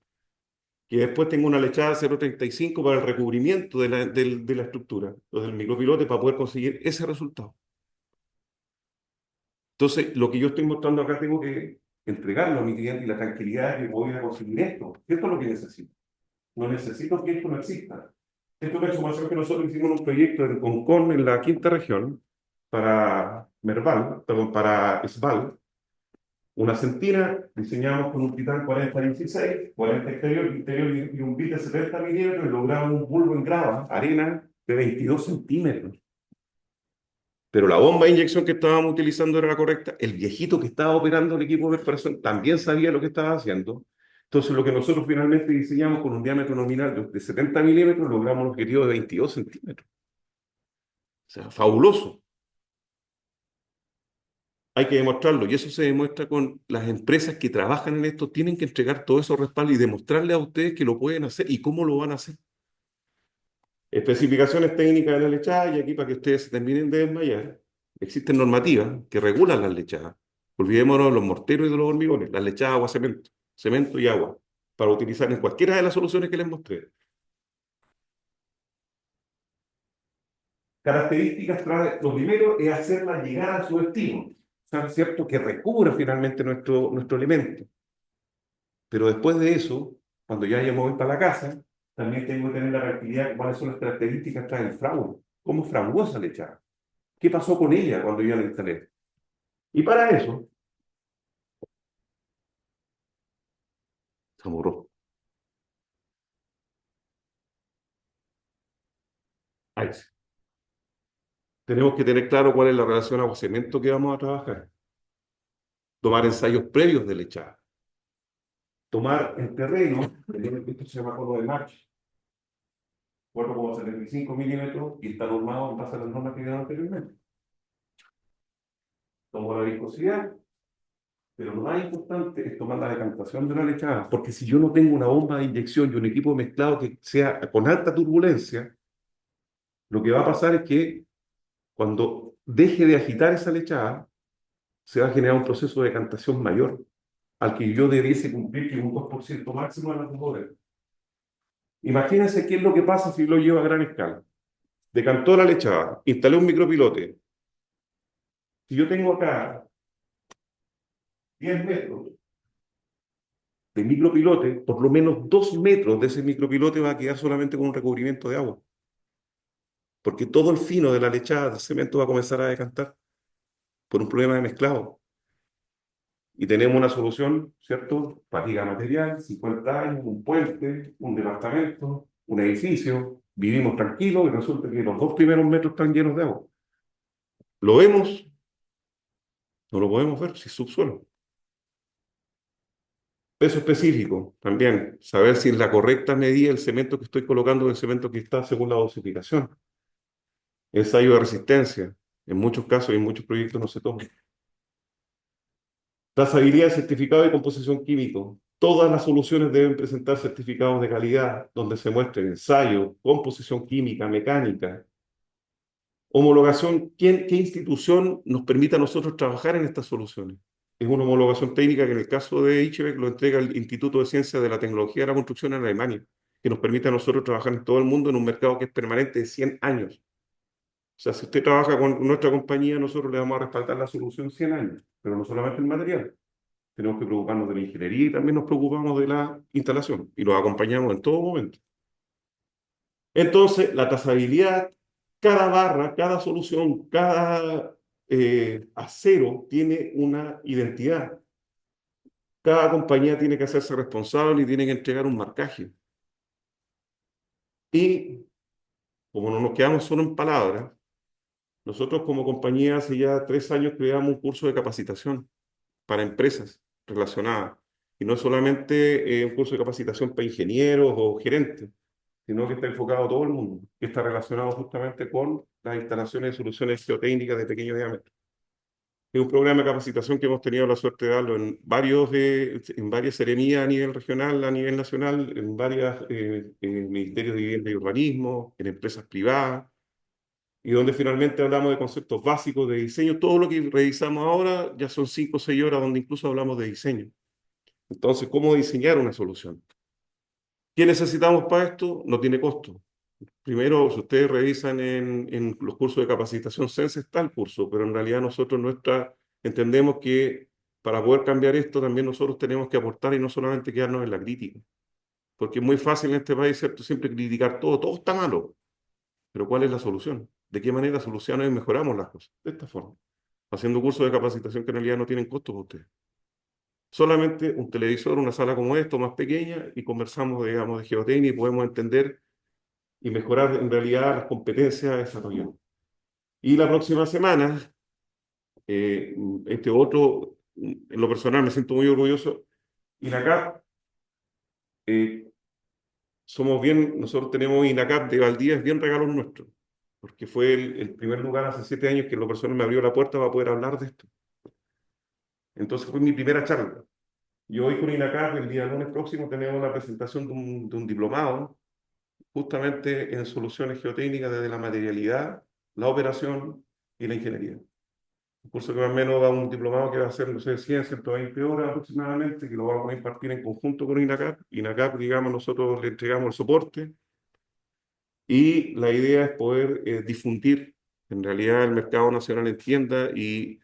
que después tengo una lechada 0,35 para el recubrimiento de la estructura, del micropilote, para poder conseguir ese resultado. Entonces, lo que yo estoy mostrando acá tengo que entregarlo a mi cliente y la tranquilidad de que voy a conseguir esto. Esto es lo que necesito. No necesito que esto no exista. Esto es una exhumación que nosotros hicimos en un proyecto en Concón, en la quinta región, para Merval, perdón, para SVAL. Una centina, diseñamos con un Titán 4016, 40 interior y un bit de 70 milímetros y logramos un bulbo en grava, arena de 22 centímetros. Pero la bomba de inyección que estábamos utilizando era la correcta. El viejito que estaba operando el equipo de perforación también sabía lo que estaba haciendo. Entonces, lo que nosotros finalmente diseñamos con un diámetro nominal de 70 milímetros, logramos un objetivo de 22 centímetros. O sea, fabuloso. Hay que demostrarlo, y eso se demuestra con las empresas que trabajan en esto, tienen que entregar todo eso respaldo y demostrarle a ustedes que lo pueden hacer y cómo lo van a hacer. Especificaciones técnicas de la lechada, y aquí para que ustedes se terminen de desmayar, existen normativas que regulan las lechadas. Olvidémonos de los morteros y de los hormigones, las lechadas agua, cemento y agua, para utilizar en cualquiera de las soluciones que les mostré. Características, lo primero es hacerla llegar a su destino. ¿Es cierto? Que recubra finalmente nuestro elemento. Pero después de eso, cuando ya hayamos ido para la casa, también tengo que tener la tranquilidad de cuáles son las características tras el fraude. ¿Cómo fraguó esa lechada? ¿Qué pasó con ella cuando yo la instalé? Y para eso, se borró. Ahí sí. Tenemos que tener claro cuál es la relación agua-cemento que vamos a trabajar. Tomar ensayos previos de lechada. Tomar el terreno, esto se llama cono de marcha, 4,75 milímetros, y está normado en base a las normas que dieron anteriormente. Tomo la viscosidad, pero lo más importante es tomar la decantación de la lechada, porque si yo no tengo una bomba de inyección y un equipo mezclado que sea con alta turbulencia, lo que va a pasar es que cuando deje de agitar esa lechada, se va a generar un proceso de decantación mayor al que yo debiese cumplir, que es un 2% máximo de la turbulencia. Imagínense qué es lo que pasa si lo llevo a gran escala. Decantó la lechada, instalé un micropilote. Si yo tengo acá 10 metros de micropilote, por lo menos 2 metros de ese micropilote va a quedar solamente con un recubrimiento de agua. Porque todo el fino de la lechada de cemento va a comenzar a decantar por un problema de mezclado. Y tenemos una solución, ¿cierto? Fatiga material, 50 años, un puente, un departamento, un edificio, vivimos tranquilos y resulta que los 2 primeros metros están llenos de agua. ¿Lo vemos? No lo podemos ver si es subsuelo. Peso específico, también, saber si es la correcta medida el cemento que estoy colocando, el cemento que está según la dosificación. Ensayo de resistencia, en muchos casos y en muchos proyectos no se toma. Trazabilidad, certificado de composición químico. Todas las soluciones deben presentar certificados de calidad donde se muestren ensayo, composición química, mecánica. Homologación, ¿qué institución nos permite a nosotros trabajar en estas soluciones? Es una homologación técnica que en el caso de ICHEBEC lo entrega el Instituto de Ciencias de la Tecnología de la Construcción en Alemania, que nos permite a nosotros trabajar en todo el mundo en un mercado que es permanente de 100 años. O sea, si usted trabaja con nuestra compañía, nosotros le vamos a respaldar la solución 100 años, pero no solamente el material. Tenemos que preocuparnos de la ingeniería y también nos preocupamos de la instalación y los acompañamos en todo momento. Entonces, la trazabilidad, cada barra, cada solución, cada acero tiene una identidad. Cada compañía tiene que hacerse responsable y tiene que entregar un marcaje. Y como no nos quedamos solo en palabras, nosotros como compañía hace ya 3 años creamos un curso de capacitación para empresas relacionadas. Y no es solamente un curso de capacitación para ingenieros o gerentes, sino que está enfocado a todo el mundo, que está relacionado justamente con las instalaciones de soluciones geotécnicas de pequeño diámetro. Es un programa de capacitación que hemos tenido la suerte de darlo en varias seremías a nivel regional, a nivel nacional, en varios ministerios de vivienda y urbanismo, en empresas privadas, y donde finalmente hablamos de conceptos básicos de diseño. Todo lo que revisamos ahora ya son 5 o 6 horas donde incluso hablamos de diseño. Entonces, ¿cómo diseñar una solución? ¿Qué necesitamos para esto? No tiene costo. Primero, si ustedes revisan en los cursos de capacitación Sense está el curso, pero en realidad nosotros entendemos que para poder cambiar esto también nosotros tenemos que aportar y no solamente quedarnos en la crítica. Porque es muy fácil en este país, ¿cierto? Siempre criticar todo, todo está malo. Pero ¿cuál es la solución? ¿De qué manera solucionamos y mejoramos las cosas? De esta forma. Haciendo cursos de capacitación que en realidad no tienen costo para ustedes. Solamente un televisor, una sala como esta, más pequeña, y conversamos, digamos, de geotecnia y podemos entender y mejorar en realidad las competencias de desarrollo. Y la próxima semana, en lo personal me siento muy orgulloso, INACAP, nosotros tenemos INACAP de Valdivia, es bien regalos nuestros, porque fue el primer lugar hace 7 años que en lo personal me abrió la puerta para poder hablar de esto. Entonces fue mi primera charla. Y hoy con INACAP, el día lunes próximo, tenemos la presentación de un diplomado justamente en soluciones geotécnicas desde la materialidad, la operación y la ingeniería. Un curso que más o menos da un diplomado que va a ser, no sé, 100, 120 horas aproximadamente, que lo vamos a impartir en conjunto con INACAP. INACAP, digamos, nosotros le entregamos el soporte y la idea es poder difundir en realidad el mercado nacional entienda y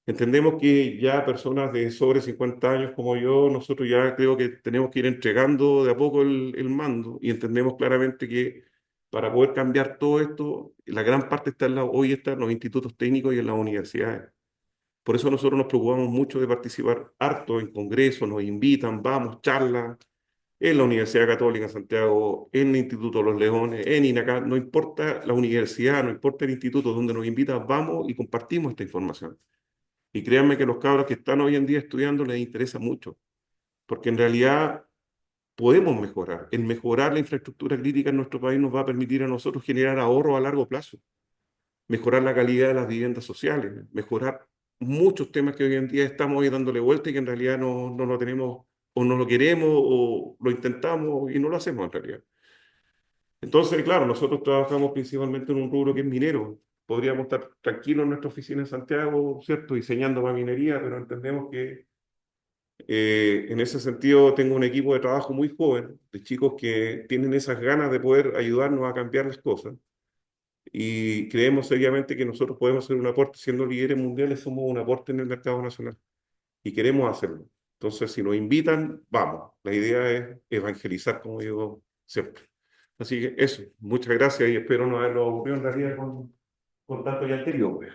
entendemos que ya personas de sobre 50 años como yo, nosotros ya creo que tenemos que ir entregando de a poco el mando y entendemos claramente que para poder cambiar todo esto, la gran parte hoy está en los institutos técnicos y en las universidades. Por eso nosotros nos preocupamos mucho de participar harto en congresos, nos invitan, vamos, charlas, en la Universidad Católica de Santiago, en el Instituto Los Leones, en INACAP, no importa la universidad, no importa el instituto donde nos invitan, vamos y compartimos esta información. Y créanme que los cabros que están hoy en día estudiando les interesa mucho, porque en realidad podemos mejorar. El mejorar la infraestructura crítica en nuestro país nos va a permitir a nosotros generar ahorro a largo plazo, mejorar la calidad de las viviendas sociales, mejorar muchos temas que hoy en día estamos ahí dándole vuelta y que en realidad no lo tenemos o no lo queremos o lo intentamos y no lo hacemos en realidad. Entonces, claro, nosotros trabajamos principalmente en un rubro que es minero. Podríamos estar tranquilos en nuestra oficina en Santiago, ¿cierto? Diseñando para minería, pero entendemos que en ese sentido tengo un equipo de trabajo muy joven, de chicos que tienen esas ganas de poder ayudarnos a cambiar las cosas. Y creemos seriamente que nosotros podemos hacer un aporte, siendo líderes mundiales, somos un aporte en el mercado nacional y queremos hacerlo. Entonces, si nos invitan, vamos. La idea es evangelizar, como digo siempre. Así que eso, muchas gracias y espero no haberlo aburrido en realidad con tanto ya anterior. Pues.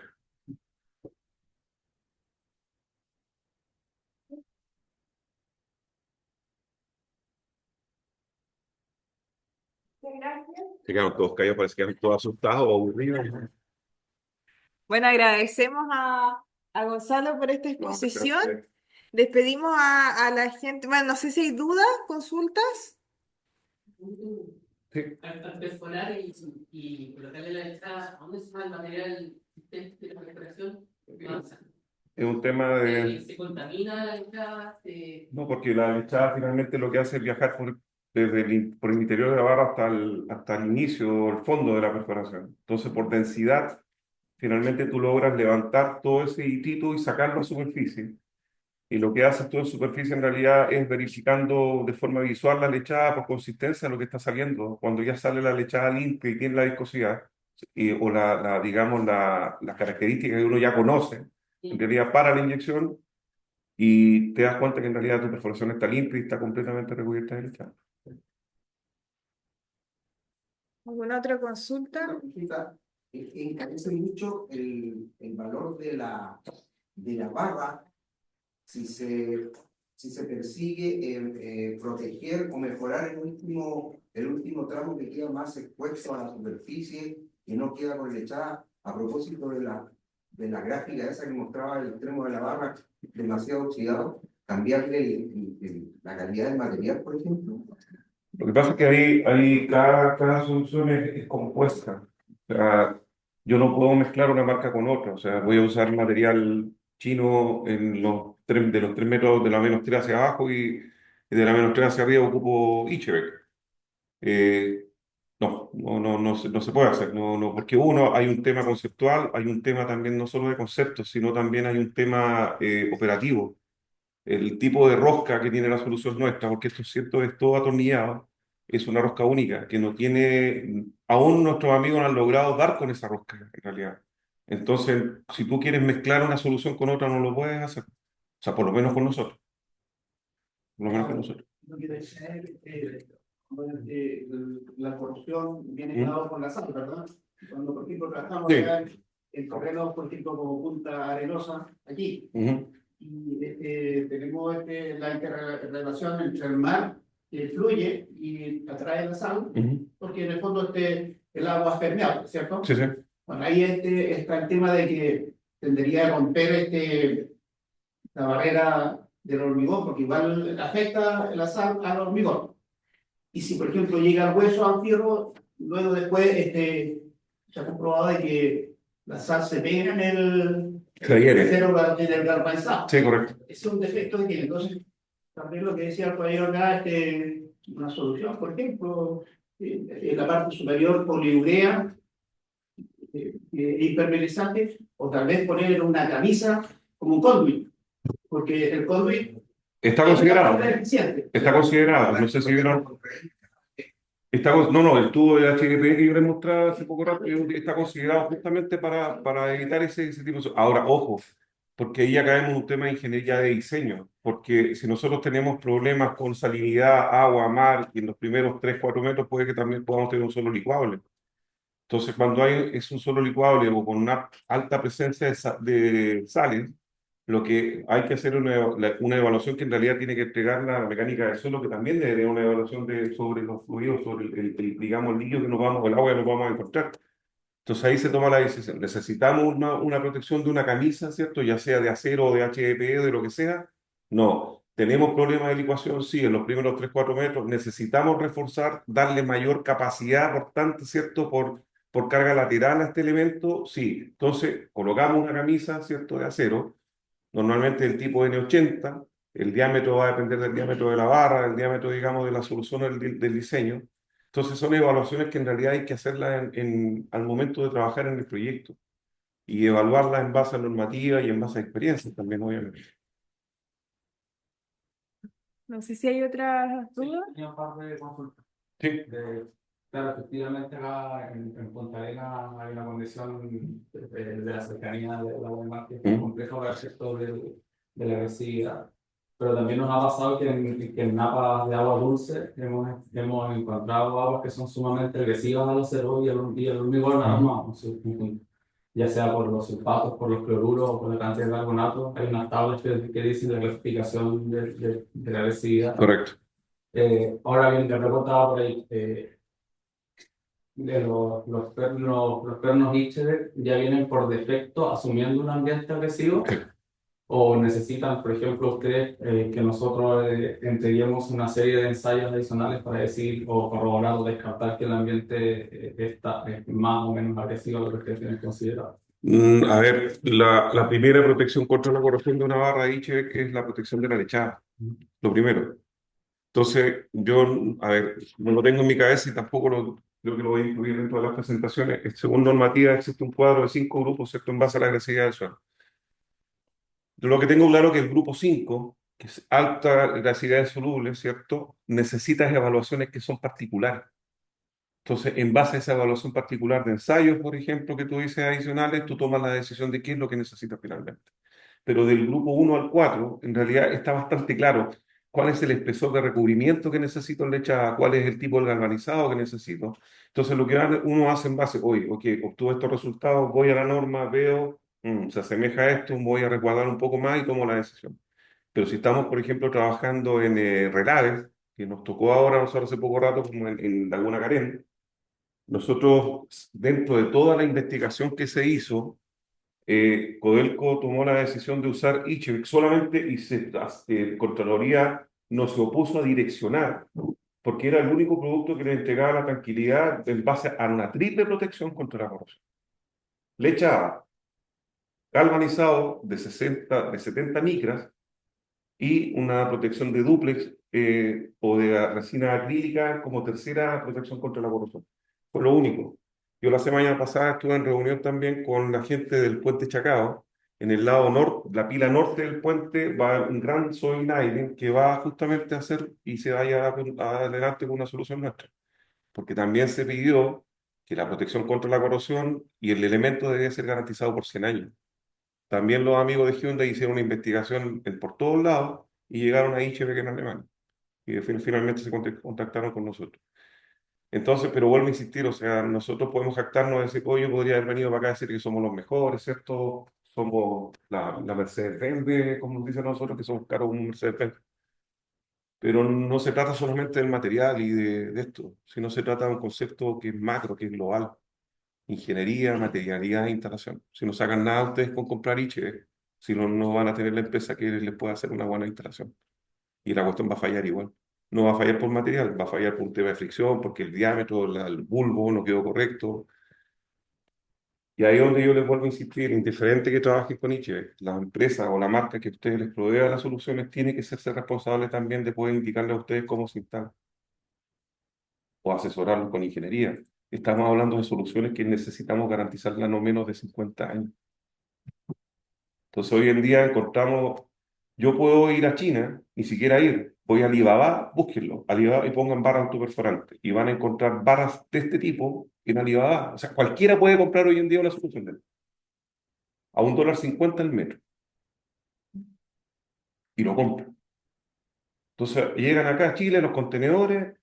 Gracias. Se quedaron todos callados, parece que quedaron todos asustados o aburridos. Bueno, agradecemos a Gonzalo por esta exposición. Despedimos a la gente. Bueno, no sé si hay dudas, consultas. Sí. Al perforar y colocarle la letra, ¿a dónde se va el material de la perforación? Es un tema de... ¿Se contamina la letra? No, porque la lechada finalmente lo que hace es viajar por el interior de la barra hasta el inicio, el fondo de la perforación. Entonces, por densidad, finalmente tú logras levantar todo ese hitito y sacarlo a superficie. Y lo que haces tú en superficie en realidad es verificando de forma visual la lechada por consistencia lo que está saliendo. Cuando ya sale la lechada limpia y tiene la viscosidad, o digamos, la característica que uno ya conoce, en realidad para la inyección, y te das cuenta que en realidad tu perforación está limpia y está completamente recubierta de lechada. ¿Alguna otra consulta? Encarece mucho el valor de la barra si se persigue proteger o mejorar el último tramo que queda más expuesto a la superficie, que no queda con lechada. A propósito de la gráfica esa que mostraba el extremo de la barra demasiado oxidado, cambiarle la calidad del material, por ejemplo. Lo que pasa es que ahí cada solución es compuesta. O sea, yo no puedo mezclar una marca con otra. O sea, voy a usar material chino de los 3 metros de la menos 3 hacia abajo y de la menos 3 hacia arriba ocupo Ichebek. No se puede hacer. No, porque hay un tema conceptual, hay un tema también no solo de conceptos, sino también hay un tema operativo. El tipo de rosca que tiene la solución nuestra, porque esto es cierto, es todo atornillado, es una rosca única, que no tiene, aún nuestros amigos no han logrado dar con esa rosca, en realidad. Entonces, si tú quieres mezclar una solución con otra, no lo puedes hacer. O sea, por lo menos con nosotros. Por lo menos con nosotros. Lo que decía es que la corrupción viene dado por la sal, ¿verdad? Cuando, por ejemplo, trabajamos acá en terrenos, por ejemplo, como Punta Arenosa, aquí, y tenemos la interrelación entre el mar que fluye y atrae la sal, porque en el fondo el agua es permeable, ¿cierto? Sí, sí. Bueno, ahí está el tema de que tendría a romper la barrera del hormigón, porque igual afecta la sal al hormigón. Y si, por ejemplo, llega el hueso al fierro, luego después se ha comprobado de que la sal se pega en el galvanizado. Sí, correcto. Ese es un defecto que tiene. Entonces, también lo que decía el caballero acá, una solución, por ejemplo, en la parte superior poliurea, impermeabilizante, o tal vez poner una camisa como un conduit, porque el conduit está considerado. Está considerado. No sé si vieron. El tubo de HDPE que yo les mostraba hace poco rato está considerado justamente para evitar ese tipo de... Ahora, ojo, porque ahí ya caemos en un tema de ingeniería de diseño, porque si nosotros tenemos problemas con salinidad, agua, mar, y en los primeros 3-4 metros puede que también podamos tener un suelo licuable. Entonces, cuando es un suelo licuable o con una alta presencia de sales, lo que hay que hacer es una evaluación que en realidad tiene que entregar la mecánica del suelo, que también debe tener una evaluación sobre los fluidos, sobre digamos, el líquido que nos vamos, el agua que nos vamos a encontrar. Entonces ahí se toma la decisión. ¿Necesitamos una protección de una camisa, cierto? Ya sea de acero, de HDPE, de lo que sea. No. ¿Tenemos problemas de licuación? Sí, en los primeros 3-4 metros. ¿Necesitamos reforzar, darle mayor capacidad, por tanto, cierto? Por carga lateral a este elemento, sí. Entonces, colocamos una camisa, ¿cierto?, de acero, normalmente del tipo N80, el diámetro va a depender del diámetro de la barra, del diámetro, digamos, de la solución del diseño. Entonces, son evaluaciones que en realidad hay que hacerlas al momento de trabajar en el proyecto y evaluarlas en base a normativa y en base a experiencia también, obviamente. No sé si hay otras dudas. Tenía un par de consultas. Sí. Claro, efectivamente acá en Punta Arenas hay una condición de la cercanía de la mar que es compleja para el sector de la agresividad. Pero también nos ha pasado que en napas de agua dulce hemos encontrado aguas que son sumamente agresivas a los ceros y al hormigón armado, ya sea por los sulfatos, por los cloruros o por la cantidad de carbonato. Hay unas tablas que dicen la clasificación de la agresividad. Correcto. Ahora bien, te reportaba por ahí de los pernos Ichebek ya vienen por defecto asumiendo un ambiente agresivo. ¿O necesitan, por ejemplo, ustedes que nosotros entreguemos una serie de ensayos adicionales para decir o corroborar o descartar que el ambiente es más o menos agresivo a lo que ustedes tienen considerado? A ver, la primera protección contra la corrosión de una barra ICHEC es la protección de la lechada, lo primero. Entonces, yo, a ver, no lo tengo en mi cabeza y tampoco creo que lo voy a incluir dentro de las presentaciones. Según normativa, existe un cuadro de 5 grupos, ¿cierto?, en base a la agresividad del suelo. Yo lo que tengo claro es que el grupo 5, que es alta agresividad soluble, ¿cierto?, necesita evaluaciones que son particulares. Entonces, en base a esa evaluación particular de ensayos, por ejemplo, que tú dices adicionales, tú tomas la decisión de qué es lo que necesitas finalmente. Pero del grupo 1 al 4, en realidad está bastante claro cuál es el espesor de recubrimiento que necesito en lechada, cuál es el tipo de galvanizado que necesito. Entonces, lo que uno hace en base, oye, ok, obtuve estos resultados, voy a la norma, veo, se asemeja a esto, voy a recuadrar un poco más y tomo la decisión. Pero si estamos, por ejemplo, trabajando en relaves, que nos tocó ahora, nosotros hace poco rato, como en Laguna Carén, nosotros, dentro de toda la investigación que se hizo, Codelco tomó la decisión de usar ICHEC solamente y Contraloría no se opuso a direccionar, porque era el único producto que le entregaba la tranquilidad en base a una triple protección contra la corrosión. Lechada, galvanizado de 70 micras y una protección de dúplex o de resina acrílica como tercera protección contra la corrosión. Fue lo único. Yo la semana pasada estuve en reunión también con la gente del puente Chacao. En el lado norte, la pila norte del puente, va un gran soil nailing que va justamente a hacer y se vaya adelante con una solución nuestra. Porque también se pidió que la protección contra la corrosión y el elemento debe ser garantizado por 100 años. También los amigos de Hyundai hicieron una investigación por todos lados y llegaron a ICHEP en Alemania. Y finalmente se contactaron con nosotros. Entonces, pero vuelvo a insistir, o sea, nosotros podemos jactarnos de decir, oye, yo podría haber venido para acá a decir que somos los mejores, ¿cierto? Somos la Mercedes-Benz, como nos dicen nosotros, que somos caros como un Mercedes-Benz. Pero no se trata solamente del material y de esto, sino se trata de un concepto que es macro, que es global. Ingeniería, materialidad e instalación. Si no sacan nada ustedes con comprar ICHE, si no, no van a tener la empresa que les pueda hacer una buena instalación. Y la cuestión va a fallar igual. No va a fallar por material, va a fallar por un tema de fricción, porque el diámetro, el bulbo no quedó correcto. Y ahí es donde yo les vuelvo a insistir, indiferente que trabajen con ICHE, la empresa o la marca que ustedes les provea las soluciones tiene que ser responsable también de poder indicarle a ustedes cómo se instala o asesorarlos con ingeniería. Estamos hablando de soluciones que necesitamos garantizarlas no menos de 50 años. Entonces hoy en día encontramos, yo puedo ir a China, ni siquiera ir, voy a Alibaba, búsquenlo, Alibaba y pongan barras autoperforantes y van a encontrar barras de este tipo en Alibaba. O sea, cualquiera puede comprar hoy en día una solución de él, a $1.50 el metro y lo compran. Entonces llegan acá a Chile los contenedores,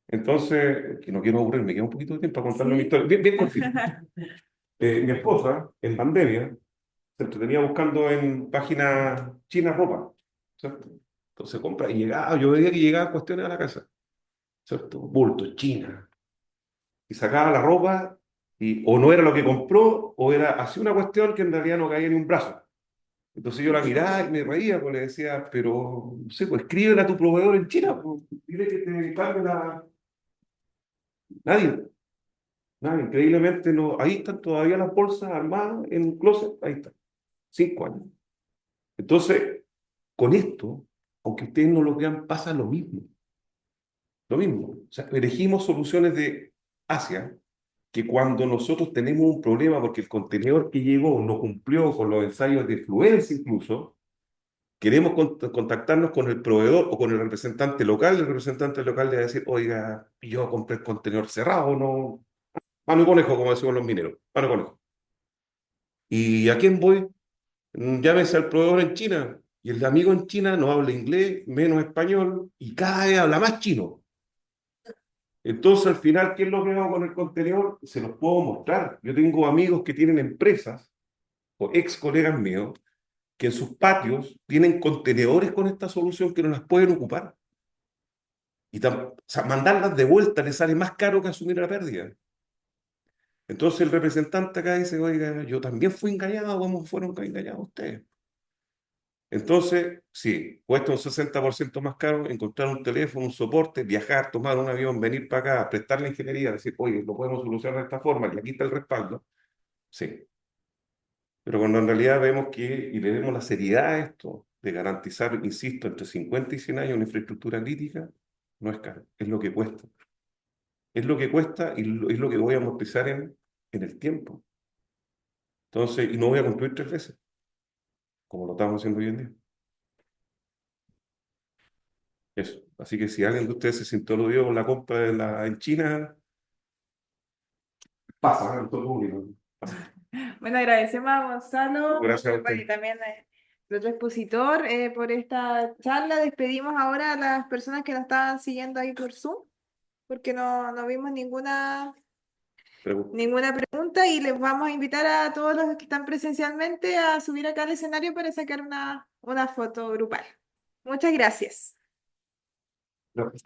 entonces, que no quiero aburrirme, me queda un poquito de tiempo para contarle mi historia, bien, bien cortita. Mi esposa, en pandemia, se entretenía buscando en páginas chinas ropa, ¿cierto? Entonces compra y llegaba, yo veía que llegaban cuestiones a la casa, ¿cierto? Bultos, China. Y sacaba la ropa y o no era lo que compró o era así una cuestión que en realidad no caía ni un brazo. Entonces yo la miraba y me reía, pues le decía, pero, no sé, pues escríbele a tu proveedor en China, pues, dile que te cargue la... Nadie, nadie, increíblemente no, ahí están todavía las bolsas armadas en un closet, ahí están, 5 años. Entonces, con esto, aunque ustedes no lo vean, pasa lo mismo. Lo mismo. O sea, elegimos soluciones de Asia que cuando nosotros tenemos un problema porque el contenedor que llegó no cumplió con los ensayos de fluencia incluso, queremos contactarnos con el proveedor o con el representante local le va a decir, oiga, yo compré el contenedor cerrado, no... Mano y conejo, como decimos los mineros, mano y conejo. ¿Y a quién voy? Llámese al proveedor en China. Y el amigo en China no habla inglés, menos español, y cada vez habla más chino. Entonces, al final, ¿qué es lo que hago con el contenedor? Se los puedo mostrar. Yo tengo amigos que tienen empresas, o ex colegas míos, que en sus patios tienen contenedores con esta solución que no las pueden ocupar. Y o sea, mandarlas de vuelta les sale más caro que asumir la pérdida. Entonces el representante acá dice, oiga, yo también fui engañado, ¿cómo fueron engañados ustedes? Entonces, sí, cuesta un 60% más caro encontrar un teléfono, un soporte, viajar, tomar un avión, venir para acá, prestar la ingeniería, decir, oye, lo podemos solucionar de esta forma y aquí está el respaldo. Sí, pero cuando en realidad vemos que, y le demos la seriedad a esto, de garantizar, insisto, entre 50 y 100 años una infraestructura crítica, no es caro, es lo que cuesta. Es lo que cuesta y es lo que voy a amortizar en el tiempo. Entonces, y no voy a construir 3 veces, como lo estamos haciendo hoy en día. Eso. Así que si alguien de ustedes se sintió aludido con la compra en China, pasa, en todo público. Pasa. Bueno, agradecemos a Gonzalo Gracias a bueno, y usted. también al otro expositor por esta charla. Despedimos ahora a las personas que nos estaban siguiendo ahí por Zoom, porque no vimos Pregunta. ninguna pregunta y les vamos a invitar a todos los que están presencialmente a subir acá al escenario para sacar una foto grupal. Muchas gracias. Gracias.